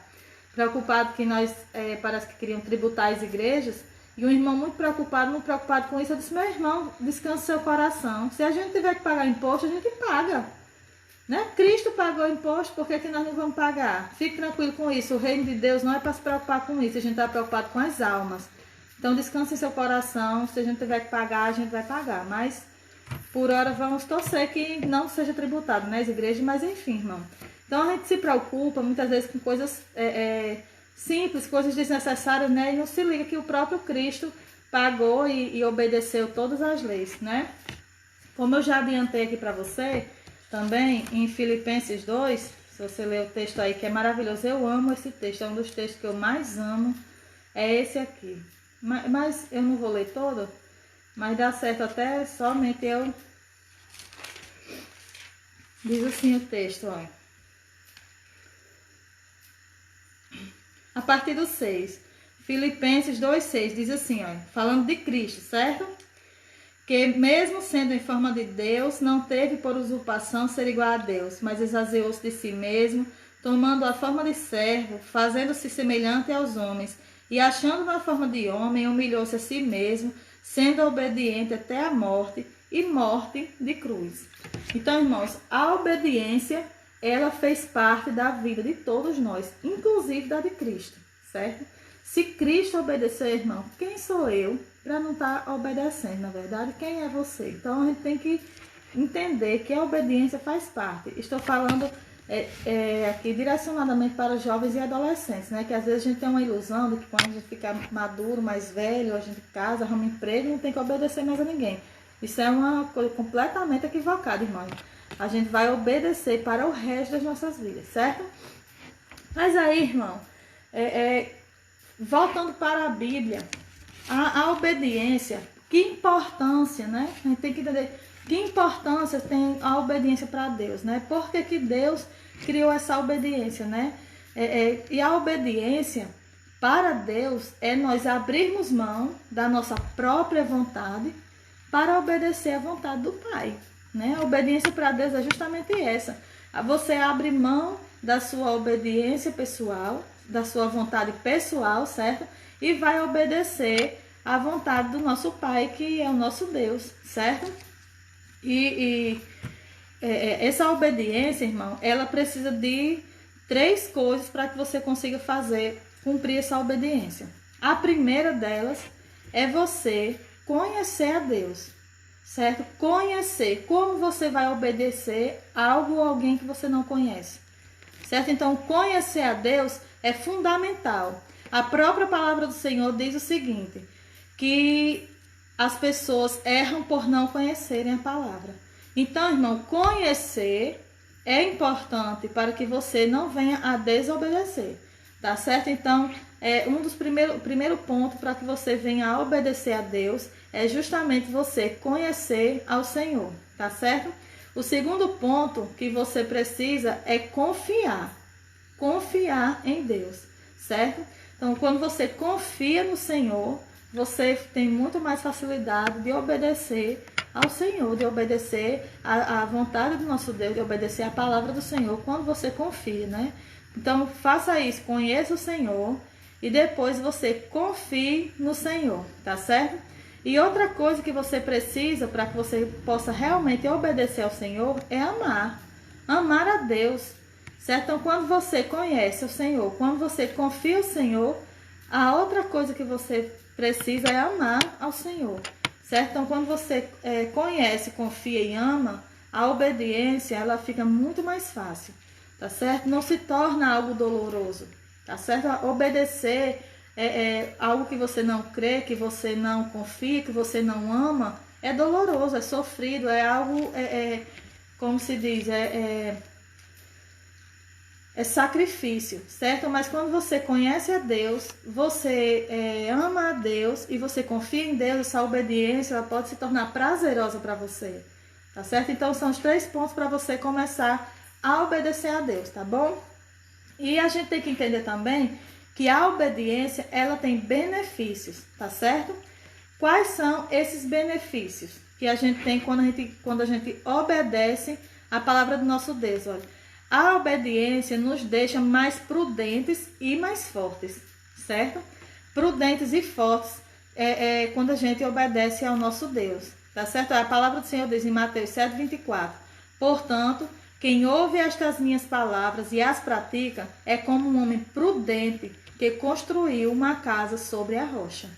preocupado que nós, parece que queriam tributar as igrejas, e um irmão muito preocupado com isso, eu disse, meu irmão, descanse seu coração, se a gente tiver que pagar imposto, a gente paga. Né? Cristo pagou imposto, por que nós não vamos pagar? Fique tranquilo com isso, o reino de Deus não é para se preocupar com isso, a gente está preocupado com as almas. Então descanse em seu coração, se a gente tiver que pagar, a gente vai pagar, mas por hora vamos torcer que não seja tributado nas igrejas, mas enfim, irmão. Então a gente se preocupa muitas vezes com coisas simples, coisas desnecessárias, né? E não se liga que o próprio Cristo pagou e obedeceu todas as leis, né? Como eu já adiantei aqui para você, também em Filipenses 2, se você ler o texto aí que é maravilhoso, eu amo esse texto, é um dos textos que eu mais amo, é esse aqui. Mas eu não vou ler todo, mas dá certo até somente eu. Diz assim o texto, ó. A partir do 6. Filipenses 2,6 diz assim, ó, falando de Cristo, certo? Que mesmo sendo em forma de Deus, não teve por usurpação ser igual a Deus, mas esvaziou-se de si mesmo, tomando a forma de servo, fazendo-se semelhante aos homens, e achando na forma de homem, humilhou-se a si mesmo, sendo obediente até a morte, e morte de cruz. Então, irmãos, a obediência, ela fez parte da vida de todos nós, inclusive da de Cristo, certo? Se Cristo obedeceu, irmão, quem sou eu para não estar obedecendo, na verdade? Quem é você? Então a gente tem que entender que a obediência faz parte. Estou falando aqui direcionadamente para os jovens e adolescentes, né? Que às vezes a gente tem uma ilusão de que quando a gente fica maduro, mais velho, a gente casa, arruma emprego, não tem que obedecer mais a ninguém. Isso é uma coisa completamente equivocada, irmão. A gente vai obedecer para o resto das nossas vidas, certo? Mas aí, irmão, voltando para a Bíblia, a obediência, que importância, né? A gente tem que entender que importância tem a obediência para Deus, né? Por que Deus criou essa obediência, né? E a obediência para Deus é nós abrirmos mão da nossa própria vontade para obedecer à vontade do Pai, né? A obediência para Deus é justamente essa. Você abre mão da sua obediência pessoal, da sua vontade pessoal, certo? E vai obedecer à vontade do nosso Pai, que é o nosso Deus, certo? Essa obediência, irmão, ela precisa de 3 coisas para que você consiga cumprir essa obediência. A primeira delas é você conhecer a Deus, certo? Conhecer. Como você vai obedecer algo ou alguém que você não conhece, certo? Então, conhecer a Deus é fundamental. A própria palavra do Senhor diz o seguinte, que as pessoas erram por não conhecerem a palavra. Então, irmão, conhecer é importante para que você não venha a desobedecer, tá certo? Então, o primeiro ponto para que você venha a obedecer a Deus é justamente você conhecer ao Senhor, tá certo? O segundo ponto que você precisa é confiar em Deus, certo? Então, quando você confia no Senhor, você tem muito mais facilidade de obedecer ao Senhor, de obedecer à vontade do nosso Deus, de obedecer à palavra do Senhor, quando você confia, né? Então, faça isso, conheça o Senhor e depois você confie no Senhor, tá certo? E outra coisa que você precisa para que você possa realmente obedecer ao Senhor é amar a Deus, certo? Então, quando você conhece o Senhor, quando você confia no Senhor, a outra coisa que você precisa é amar ao Senhor, certo? Então, quando você conhece, confia e ama, a obediência, ela fica muito mais fácil, tá certo? Não se torna algo doloroso, tá certo? Obedecer algo que você não crê, que você não confia, que você não ama, é doloroso, é sofrido, é algo, como se diz, é sacrifício, certo? Mas quando você conhece a Deus, você ama a Deus e você confia em Deus, essa obediência ela pode se tornar prazerosa para você, tá certo? Então são os 3 pontos para você começar a obedecer a Deus, tá bom? E a gente tem que entender também que a obediência ela tem benefícios, tá certo? Quais são esses benefícios que a gente tem quando a gente obedece a palavra do nosso Deus? Olha, a obediência nos deixa mais prudentes e mais fortes, certo? Prudentes e fortes quando a gente obedece ao nosso Deus, tá certo? A palavra do Senhor diz em Mateus 7,24: portanto, quem ouve estas minhas palavras e as pratica é como um homem prudente que construiu uma casa sobre a rocha.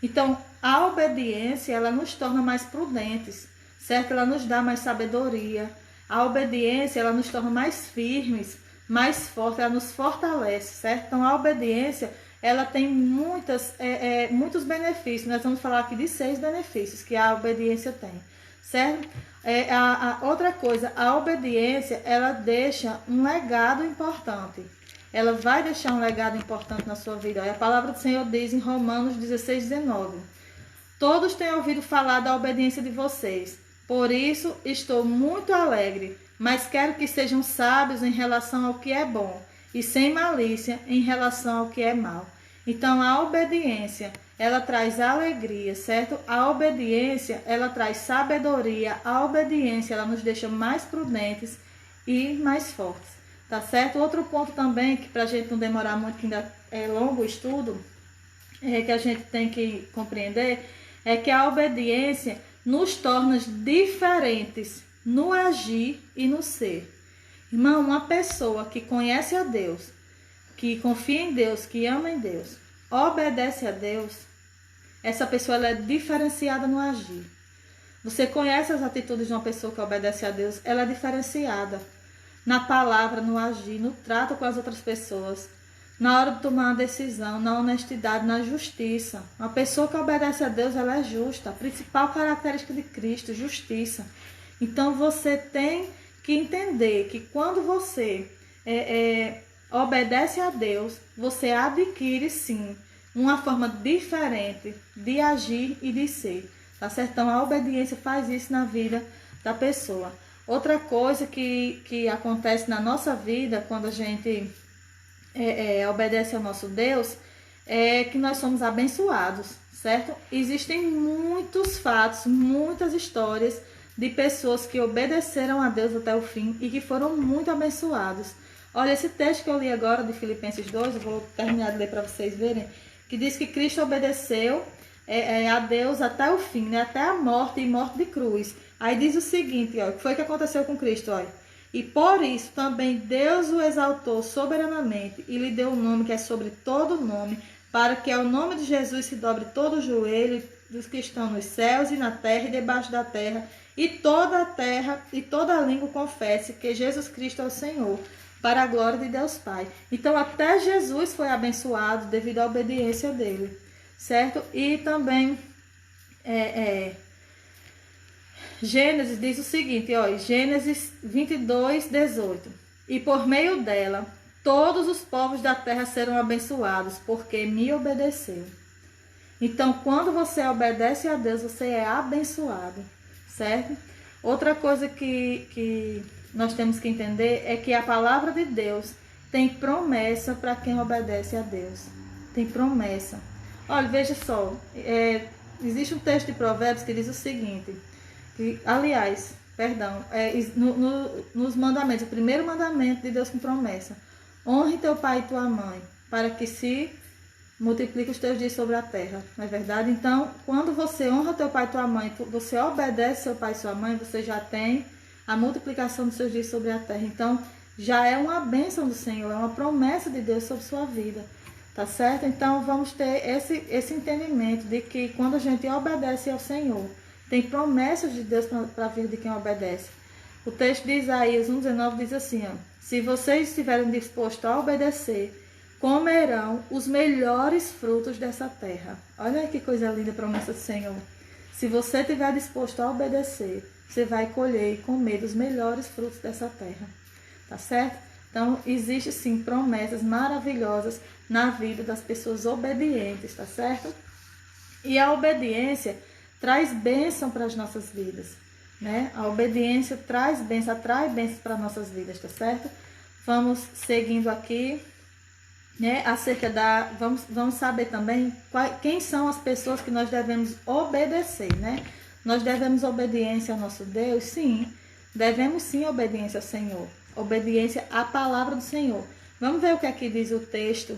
Então, a obediência, ela nos torna mais prudentes, certo? Ela nos dá mais sabedoria. A obediência, ela nos torna mais firmes, mais fortes, ela nos fortalece, certo? Então, a obediência, ela tem muitos benefícios. Nós vamos falar aqui de 6 benefícios que a obediência tem, certo? Outra coisa, a obediência, ela deixa um legado importante. Ela vai deixar um legado importante na sua vida. A palavra do Senhor diz em Romanos 16:19: todos têm ouvido falar da obediência de vocês. Por isso, estou muito alegre, mas quero que sejam sábios em relação ao que é bom e sem malícia em relação ao que é mal. Então, a obediência, ela traz alegria, certo? A obediência, ela traz sabedoria. A obediência, ela nos deixa mais prudentes e mais fortes, tá certo? Outro ponto também, que para a gente não demorar muito, que ainda é longo o estudo, que a gente tem que compreender, é que a obediência nos torna diferentes no agir e no ser. Irmão, uma pessoa que conhece a Deus, que confia em Deus, que ama em Deus, obedece a Deus, essa pessoa ela é diferenciada no agir. Você conhece as atitudes de uma pessoa que obedece a Deus, ela é diferenciada na palavra, no agir, no trato com as outras pessoas, na hora de tomar uma decisão, na honestidade, na justiça. Uma pessoa que obedece a Deus, ela é justa. A principal característica de Cristo, justiça. Então você tem que entender que quando você obedece a Deus, você adquire sim uma forma diferente de agir e de ser. Tá certo? Então a obediência faz isso na vida da pessoa. Outra coisa que acontece na nossa vida quando a gente obedece ao nosso Deus é que nós somos abençoados, certo? Existem muitos fatos, muitas histórias de pessoas que obedeceram a Deus até o fim e que foram muito abençoados. Olha, esse texto que eu li agora de Filipenses 2, eu vou terminar de ler para vocês verem, que diz que Cristo obedeceu a Deus até o fim, né? Até a morte e morte de cruz. Aí diz o seguinte, ó, o que foi que aconteceu com Cristo, olha. E por isso também Deus o exaltou soberanamente e lhe deu um nome que é sobre todo nome, para que ao nome de Jesus se dobre todo o joelho dos que estão nos céus e na terra e debaixo da terra, e toda a terra e toda a língua confesse que Jesus Cristo é o Senhor, para a glória de Deus Pai. Então até Jesus foi abençoado devido à obediência dele, certo? E também Gênesis diz o seguinte, ó, Gênesis 22, 18. E por meio dela, todos os povos da terra serão abençoados, porque me obedeceu. Então, quando você obedece a Deus, você é abençoado, certo? Outra coisa que nós temos que entender é que a palavra de Deus tem promessa para quem obedece a Deus. Tem promessa. Olha, veja só, existe um texto de Provérbios que diz o seguinte... Aliás, perdão, nos mandamentos, o primeiro mandamento de Deus com promessa: honre teu pai e tua mãe, para que se multiplique os teus dias sobre a terra. Não é verdade? Então, quando você honra teu pai e tua mãe, você obedece seu pai e sua mãe, você já tem a multiplicação dos seus dias sobre a terra. Então, já é uma bênção do Senhor, é uma promessa de Deus sobre sua vida. Tá certo? Então, vamos ter esse entendimento de que quando a gente obedece ao Senhor, tem promessas de Deus para a vida de quem obedece. O texto de Isaías 1,19 diz assim, ó, se vocês estiverem dispostos a obedecer, comerão os melhores frutos dessa terra. Olha que coisa linda a promessa do Senhor. Se você estiver disposto a obedecer, você vai colher e comer dos melhores frutos dessa terra. Tá certo? Então, existe sim promessas maravilhosas na vida das pessoas obedientes, tá certo? E a obediência traz bênção para as nossas vidas, né? A obediência traz bênção, atrai bênçãos para as nossas vidas, tá certo? Vamos seguindo aqui, né? Vamos saber também quem são as pessoas que nós devemos obedecer, né? Nós devemos obediência ao nosso Deus? Sim, devemos sim obediência ao Senhor, obediência à palavra do Senhor. Vamos ver o que aqui diz o texto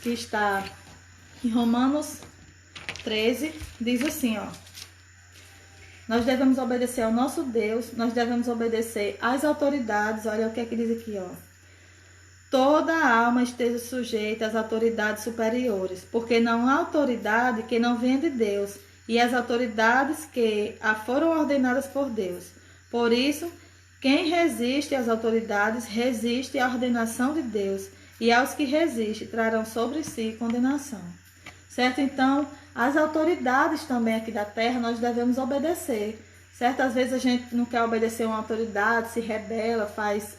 que está em Romanos 13, diz assim, ó. Nós devemos obedecer ao nosso Deus, nós devemos obedecer às autoridades. Olha o que é que diz aqui, ó. Toda alma esteja sujeita às autoridades superiores, porque não há autoridade que não venha de Deus, e as autoridades que foram ordenadas por Deus. Por isso, quem resiste às autoridades, resiste à ordenação de Deus, e aos que resistem trarão sobre si condenação. Certo? Então, as autoridades também aqui da terra nós devemos obedecer. Certo? Às vezes a gente não quer obedecer uma autoridade, se rebela, faz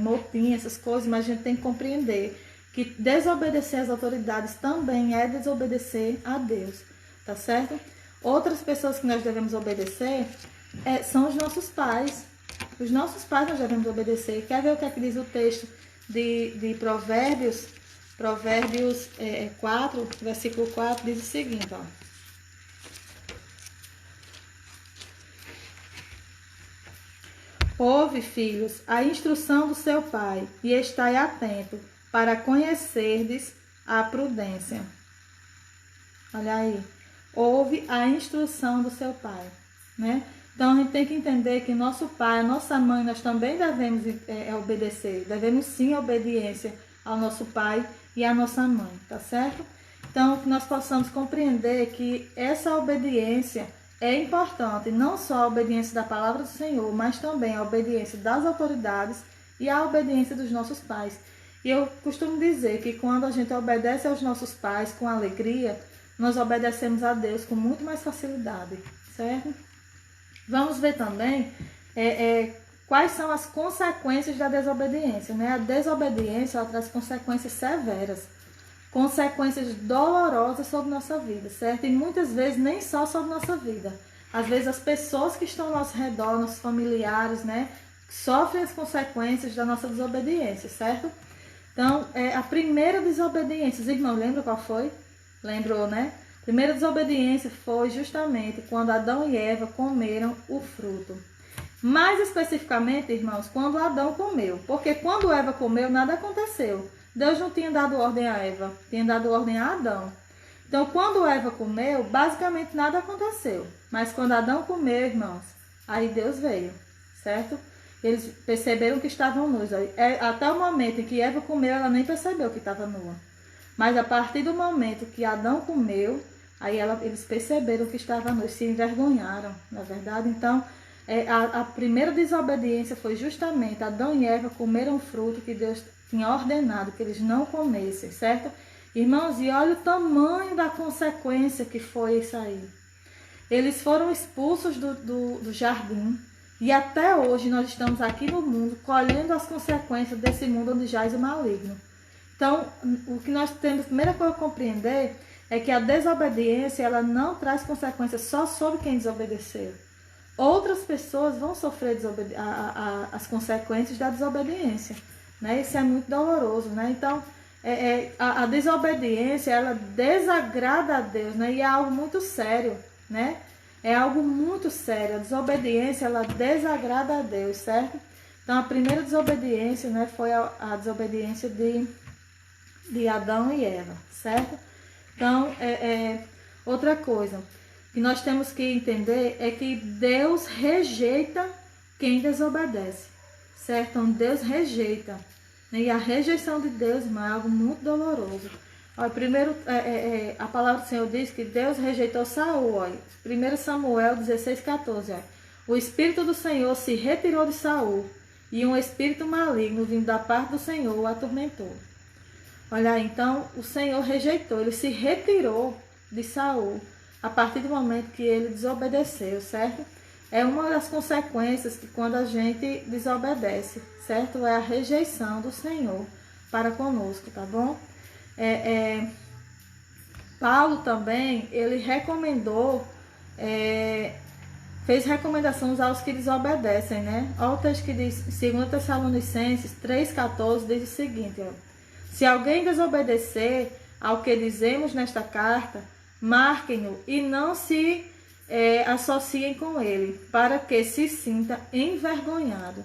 motim, essas coisas, mas a gente tem que compreender que desobedecer às autoridades também é desobedecer a Deus. Tá certo? Outras pessoas que nós devemos obedecer são os nossos pais. Os nossos pais nós devemos obedecer. Quer ver o que é que diz o texto de Provérbios? Provérbios 4, versículo 4, diz o seguinte, ó. Ouve, filhos, a instrução do seu pai, e estai atento, para conhecerdes a prudência. Olha aí. Ouve a instrução do seu pai, né? Então, a gente tem que entender que nosso pai, a nossa mãe, nós também devemos obedecer. Devemos sim a obediência ao nosso pai e à nossa mãe, tá certo? Então, que nós possamos compreender que essa obediência é importante, não só a obediência da palavra do Senhor, mas também a obediência das autoridades e a obediência dos nossos pais. E eu costumo dizer que quando a gente obedece aos nossos pais com alegria, nós obedecemos a Deus com muito mais facilidade, certo? Vamos ver também quais são as consequências da desobediência, né? A desobediência, ela traz consequências severas, consequências dolorosas sobre nossa vida, certo? E muitas vezes nem só sobre nossa vida. Às vezes as pessoas que estão ao nosso redor, nossos familiares, né, sofrem as consequências da nossa desobediência, certo? Então, a primeira desobediência, os irmãos lembram qual foi? Lembrou, né? A primeira desobediência foi justamente quando Adão e Eva comeram o fruto. Mais especificamente, irmãos, quando Adão comeu. Porque quando Eva comeu, nada aconteceu. Deus não tinha dado ordem a Eva, tinha dado ordem a Adão. Então, quando Eva comeu, basicamente nada aconteceu. Mas quando Adão comeu, irmãos, aí Deus veio, certo? Eles perceberam que estavam nus. Até o momento em que Eva comeu, ela nem percebeu que estava nua. Mas a partir do momento que Adão comeu, aí eles perceberam que estava nus, se envergonharam, na verdade. Então, a primeira desobediência foi justamente Adão e Eva comeram o fruto que Deus tinha ordenado que eles não comessem, certo? Irmãos, e olha o tamanho da consequência que foi isso aí. Eles foram expulsos do jardim e até hoje nós estamos aqui no mundo colhendo as consequências desse mundo onde jaz o maligno. Então, o que nós temos, a primeira coisa a compreender é que a desobediência ela não traz consequências só sobre quem desobedeceu. Outras pessoas vão sofrer as consequências da desobediência, né? Isso é muito doloroso, né? Então, a desobediência, ela desagrada a Deus, né? E é algo muito sério, né? É algo muito sério. A desobediência, ela desagrada a Deus, certo? Então, a primeira desobediência, né, foi a desobediência de Adão e Eva, certo? Então, outra coisa que nós temos que entender é que Deus rejeita quem desobedece, certo? Então, Deus rejeita. E a rejeição de Deus, irmão, é algo muito doloroso. Olha, primeiro, a palavra do Senhor diz que Deus rejeitou Saul. Olha, 1 Samuel 16:14. Olha, o Espírito do Senhor se retirou de Saul e um espírito maligno vindo da parte do Senhor o atormentou. Olha, então o Senhor rejeitou, ele se retirou de Saul a partir do momento que ele desobedeceu, certo? É uma das consequências que quando a gente desobedece, certo? É a rejeição do Senhor para conosco, tá bom? Paulo também, ele recomendou, fez recomendações aos que desobedecem, né? Olha o texto que diz, 2 Tessalonicenses 3,14, diz o seguinte, ó. Se alguém desobedecer ao que dizemos nesta carta, marquem-no e não se associem com ele, para que se sinta envergonhado.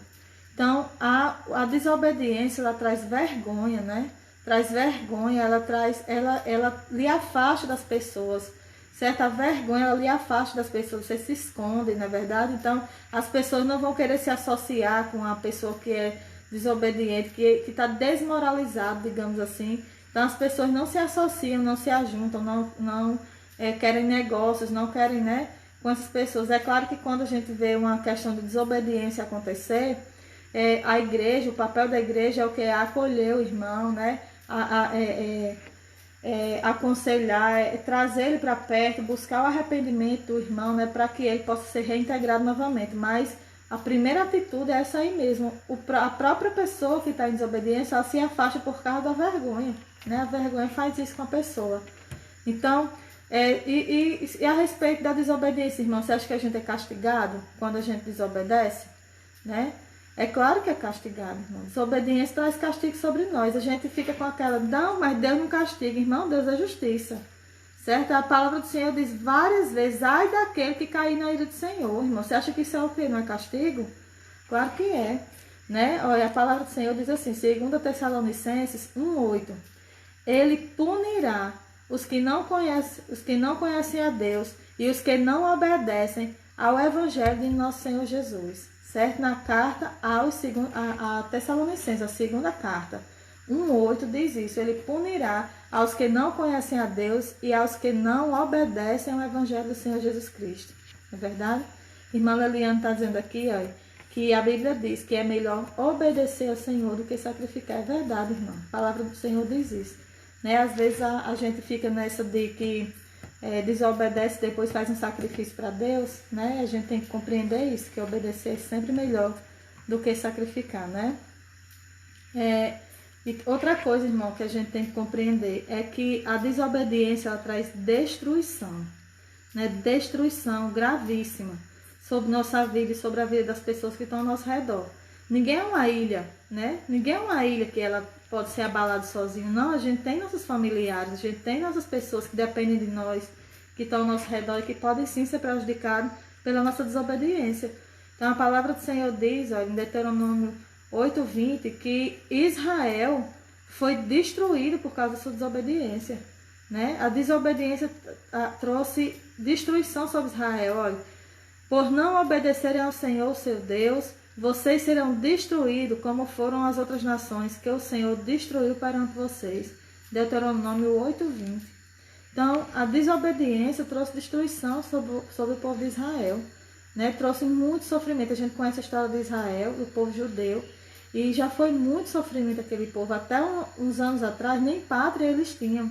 Então, a desobediência, ela traz vergonha, né? Traz vergonha, ela lhe afasta das pessoas. Certa vergonha, ela lhe afasta das pessoas, você se esconde, não é verdade? Então, as pessoas não vão querer se associar com a pessoa que é desobediente, que está desmoralizado, digamos assim. Então, as pessoas não se associam, não se ajuntam, não querem negócios, não querem, né, com essas pessoas. É claro que quando a gente vê uma questão de desobediência acontecer, a igreja, o papel da igreja é o que? É acolher o irmão, né? Aconselhar, trazer ele para perto, buscar o arrependimento do irmão, né, para que ele possa ser reintegrado novamente. Mas a primeira atitude é essa aí mesmo. A própria pessoa que está em desobediência, ela se afasta por causa da vergonha, né? A vergonha faz isso com a pessoa. Então, e a respeito da desobediência, irmão, você acha que a gente é castigado quando a gente desobedece, né? É claro que é castigado, irmão. Desobediência traz castigo sobre nós. A gente fica com aquela, não, mas Deus não castiga, irmão, Deus é justiça. Certo? A palavra do Senhor diz várias vezes, ai daquele que cair na ira do Senhor, irmão. Você acha que isso é o quê? Não é castigo? Claro que é. Né? Olha, a palavra do Senhor diz assim, 2 Tessalonicenses 1:8. Ele punirá os que não conhecem a Deus e os que não obedecem ao Evangelho de nosso Senhor Jesus. Certo? Na carta a Tessalonicenses, a segunda carta. 1:8 diz isso: ele punirá aos que não conhecem a Deus e aos que não obedecem ao Evangelho do Senhor Jesus Cristo. Não é verdade? Irmã Leliane está dizendo aqui, ó, que a Bíblia diz que é melhor obedecer ao Senhor do que sacrificar. É verdade, irmão. A palavra do Senhor diz isso. Né? Às vezes a gente fica nessa de que desobedece e depois faz um sacrifício para Deus, né? A gente tem que compreender isso, que obedecer é sempre melhor do que sacrificar, né? E outra coisa, irmão, que a gente tem que compreender é que a desobediência ela traz destruição, né? Destruição gravíssima sobre nossa vida e sobre a vida das pessoas que estão ao nosso redor. Ninguém é uma ilha, né? Ninguém é uma ilha que ela pode ser abalada sozinho. Não, a gente tem nossos familiares, a gente tem nossas pessoas que dependem de nós, que estão ao nosso redor e que podem sim ser prejudicados pela nossa desobediência. Então a palavra do Senhor diz, ó, em Deuteronômio 8:20, que Israel foi destruído por causa da sua desobediência, né? A desobediência trouxe destruição sobre Israel. Olha, por não obedecerem ao Senhor, seu Deus, vocês serão destruídos como foram as outras nações que o Senhor destruiu perante vocês. Deuteronômio 8:20. Então, a desobediência trouxe destruição sobre o povo de Israel, né? Trouxe muito sofrimento. A gente conhece a história de Israel, do povo judeu, e já foi muito sofrimento aquele povo. Até uns anos atrás, nem pátria eles tinham,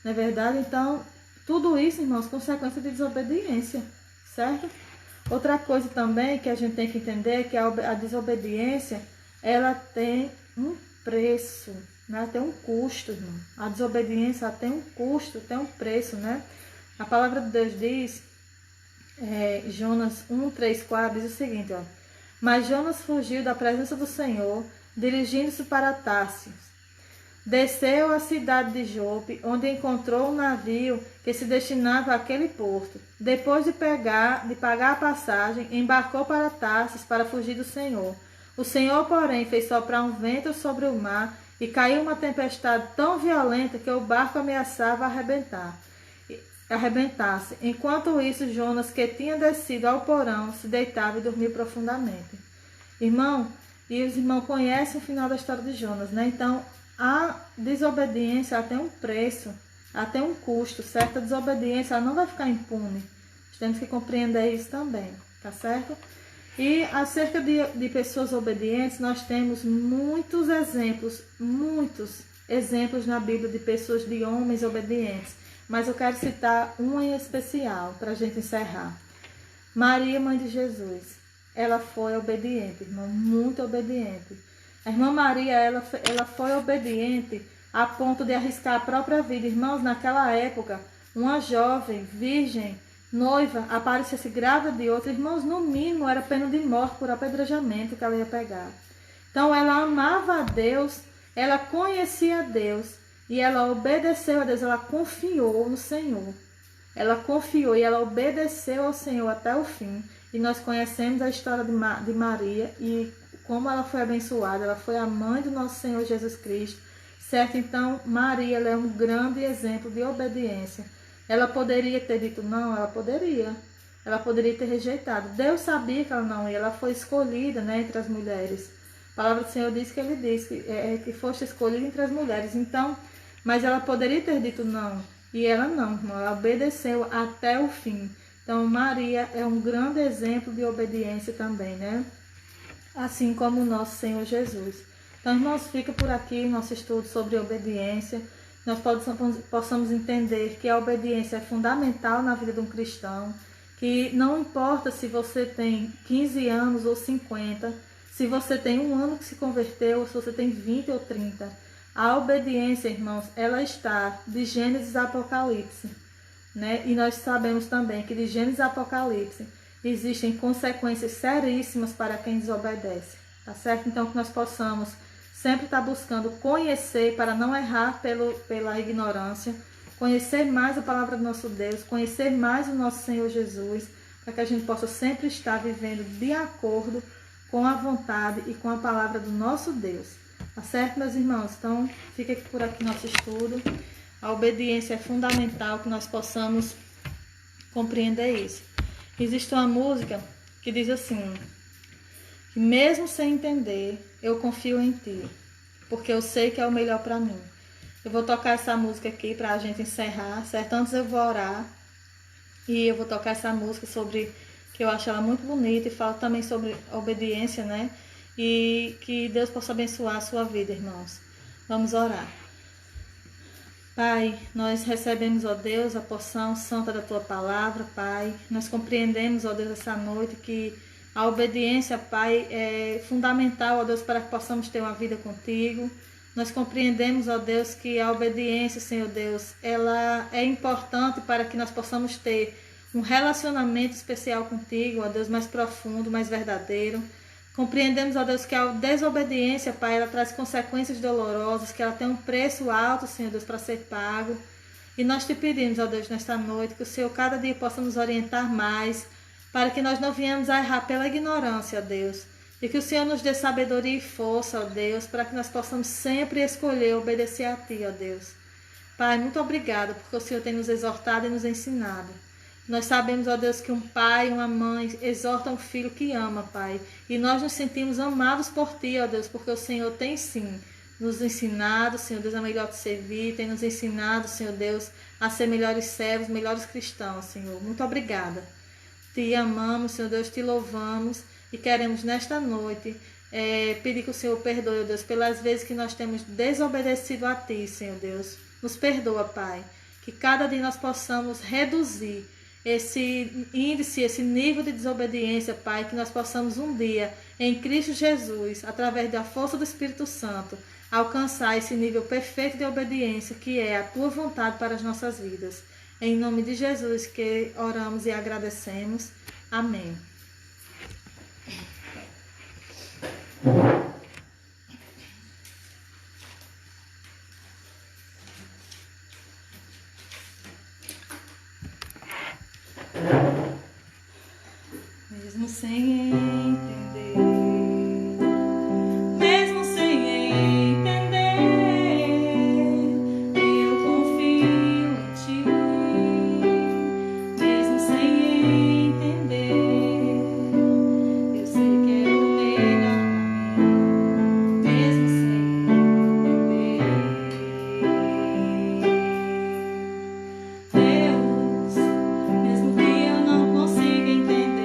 não é verdade? Então, tudo isso, irmãos, consequência de desobediência, certo? Outra coisa também que a gente tem que entender é que a desobediência, ela tem um preço, né? Ela tem um custo, irmão. A desobediência ela tem um custo, tem um preço, né? A palavra de Deus diz, Jonas 1:3-4, diz o seguinte, ó: mas Jonas fugiu da presença do Senhor, dirigindo-se para Tarsis. Desceu à cidade de Jope, onde encontrou um navio que se destinava àquele porto. Depois de pagar a passagem, embarcou para Tarsis para fugir do Senhor. O Senhor, porém, fez soprar um vento sobre o mar e caiu uma tempestade tão violenta que o barco ameaçava arrebentar-se. Enquanto isso, Jonas, que tinha descido ao porão, se deitava e dormiu profundamente. Irmão, e os irmãos conhecem o final da história de Jonas, né? Então, a desobediência ela tem um preço, ela tem um custo, certo? A desobediência ela não vai ficar impune. Nós temos que compreender isso também, tá certo? E acerca de pessoas obedientes, nós temos muitos exemplos na Bíblia de pessoas, de homens obedientes. Mas eu quero citar um em especial para a gente encerrar. Maria, mãe de Jesus. Ela foi obediente, irmão, muito obediente. A irmã Maria, ela foi obediente a ponto de arriscar a própria vida. Irmãos, naquela época, uma jovem, virgem, noiva, aparecesse grávida de outra, irmãos, no mínimo era pena de morte por apedrejamento que ela ia pegar. Então, ela amava a Deus, ela conhecia a Deus e ela obedeceu a Deus, ela confiou no Senhor. Ela confiou e ela obedeceu ao Senhor até o fim. E nós conhecemos a história de Maria e como ela foi abençoada. Ela foi a mãe do nosso Senhor Jesus Cristo, certo? Então, Maria ela é um grande exemplo de obediência. Ela poderia ter dito não? Ela poderia. Ela poderia ter rejeitado. Deus sabia que ela não ia. Ela foi escolhida, né, entre as mulheres. A palavra do Senhor diz que ele disse que foste escolhida entre as mulheres. Então, mas ela poderia ter dito não. E ela não. Ela obedeceu até o fim. Então, Maria é um grande exemplo de obediência também, né? Assim como o nosso Senhor Jesus. Então, irmãos, fica por aqui o nosso estudo sobre obediência. Nós possamos entender que a obediência é fundamental na vida de um cristão, que não importa se você tem 15 anos ou 50, se você tem um ano que se converteu, ou se você tem 20 ou 30, a obediência, irmãos, ela está de Gênesis a Apocalipse. Né? E nós sabemos também que de Gênesis a Apocalipse existem consequências seríssimas para quem desobedece, tá certo? Então que nós possamos sempre estar buscando conhecer para não errar pela ignorância, conhecer mais a palavra do nosso Deus, conhecer mais o nosso Senhor Jesus, para que a gente possa sempre estar vivendo de acordo com a vontade e com a palavra do nosso Deus, tá certo, meus irmãos? Então fica por aqui nosso estudo. A obediência é fundamental que nós possamos compreender isso. Existe uma música que diz assim: que mesmo sem entender, eu confio em ti. porque eu sei que é o melhor para mim. Eu vou tocar essa música aqui para a gente encerrar, certo? Antes eu vou orar e eu vou tocar essa música sobre, que eu acho ela muito bonita e fala também sobre obediência, né? E que Deus possa abençoar a sua vida, irmãos. Vamos orar. Pai, nós recebemos, ó Deus, a porção santa da Tua palavra, Pai. Nós compreendemos, ó Deus, essa noite que a obediência, Pai, é fundamental, ó Deus, para que possamos ter uma vida contigo. Nós compreendemos, ó Deus, que a obediência, Senhor Deus, ela é importante para que nós possamos ter um relacionamento especial contigo, ó Deus, mais profundo, mais verdadeiro. Compreendemos, ó Deus, que a desobediência, Pai, ela traz consequências dolorosas, que ela tem um preço alto, Senhor Deus, para ser pago. E nós te pedimos, ó Deus, nesta noite, que o Senhor cada dia possa nos orientar mais, para que nós não venhamos a errar pela ignorância, ó Deus. E que o Senhor nos dê sabedoria e força, ó Deus, para que nós possamos sempre escolher obedecer a Ti, ó Deus. Pai, muito obrigada, porque o Senhor tem nos exortado e nos ensinado. Nós sabemos, ó Deus, que um pai e uma mãe exortam o filho que ama, Pai. E nós nos sentimos amados por Ti, ó Deus, porque o Senhor tem sim nos ensinado, Senhor Deus, a melhor te servir, tem nos ensinado, Senhor Deus, a ser melhores servos, melhores cristãos, Senhor. Muito obrigada. Te amamos, Senhor Deus, te louvamos e queremos nesta noite pedir que o Senhor perdoe, ó Deus, pelas vezes que nós temos desobedecido a Ti, Senhor Deus. Nos perdoa, Pai. Que cada dia nós possamos reduzir esse índice, esse nível de desobediência, Pai, que nós possamos um dia, em Cristo Jesus, através da força do Espírito Santo, alcançar esse nível perfeito de obediência, que é a Tua vontade para as nossas vidas. Em nome de Jesus que oramos e agradecemos. Amém. Mesmo sem entender, mesmo sem entender, eu confio em Ti. Mesmo sem entender, eu sei que é o melhor pra mim. Mesmo sem entender, Deus, mesmo que eu não consiga entender,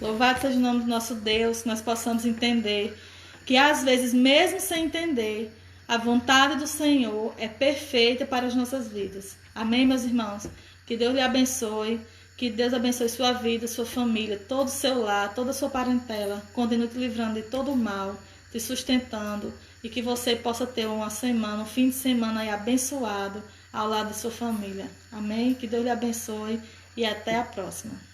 Louvado seja o nome do nosso Deus, que nós possamos entender que às vezes, mesmo sem entender, a vontade do Senhor é perfeita para as nossas vidas. Amém, meus irmãos? Que Deus lhe abençoe, que Deus abençoe sua vida, sua família, todo o seu lar, toda a sua parentela. Continue te livrando de todo o mal, te sustentando, e que você possa ter uma semana, um fim de semana aí abençoado ao lado de sua família. Amém? Que Deus lhe abençoe e até a próxima.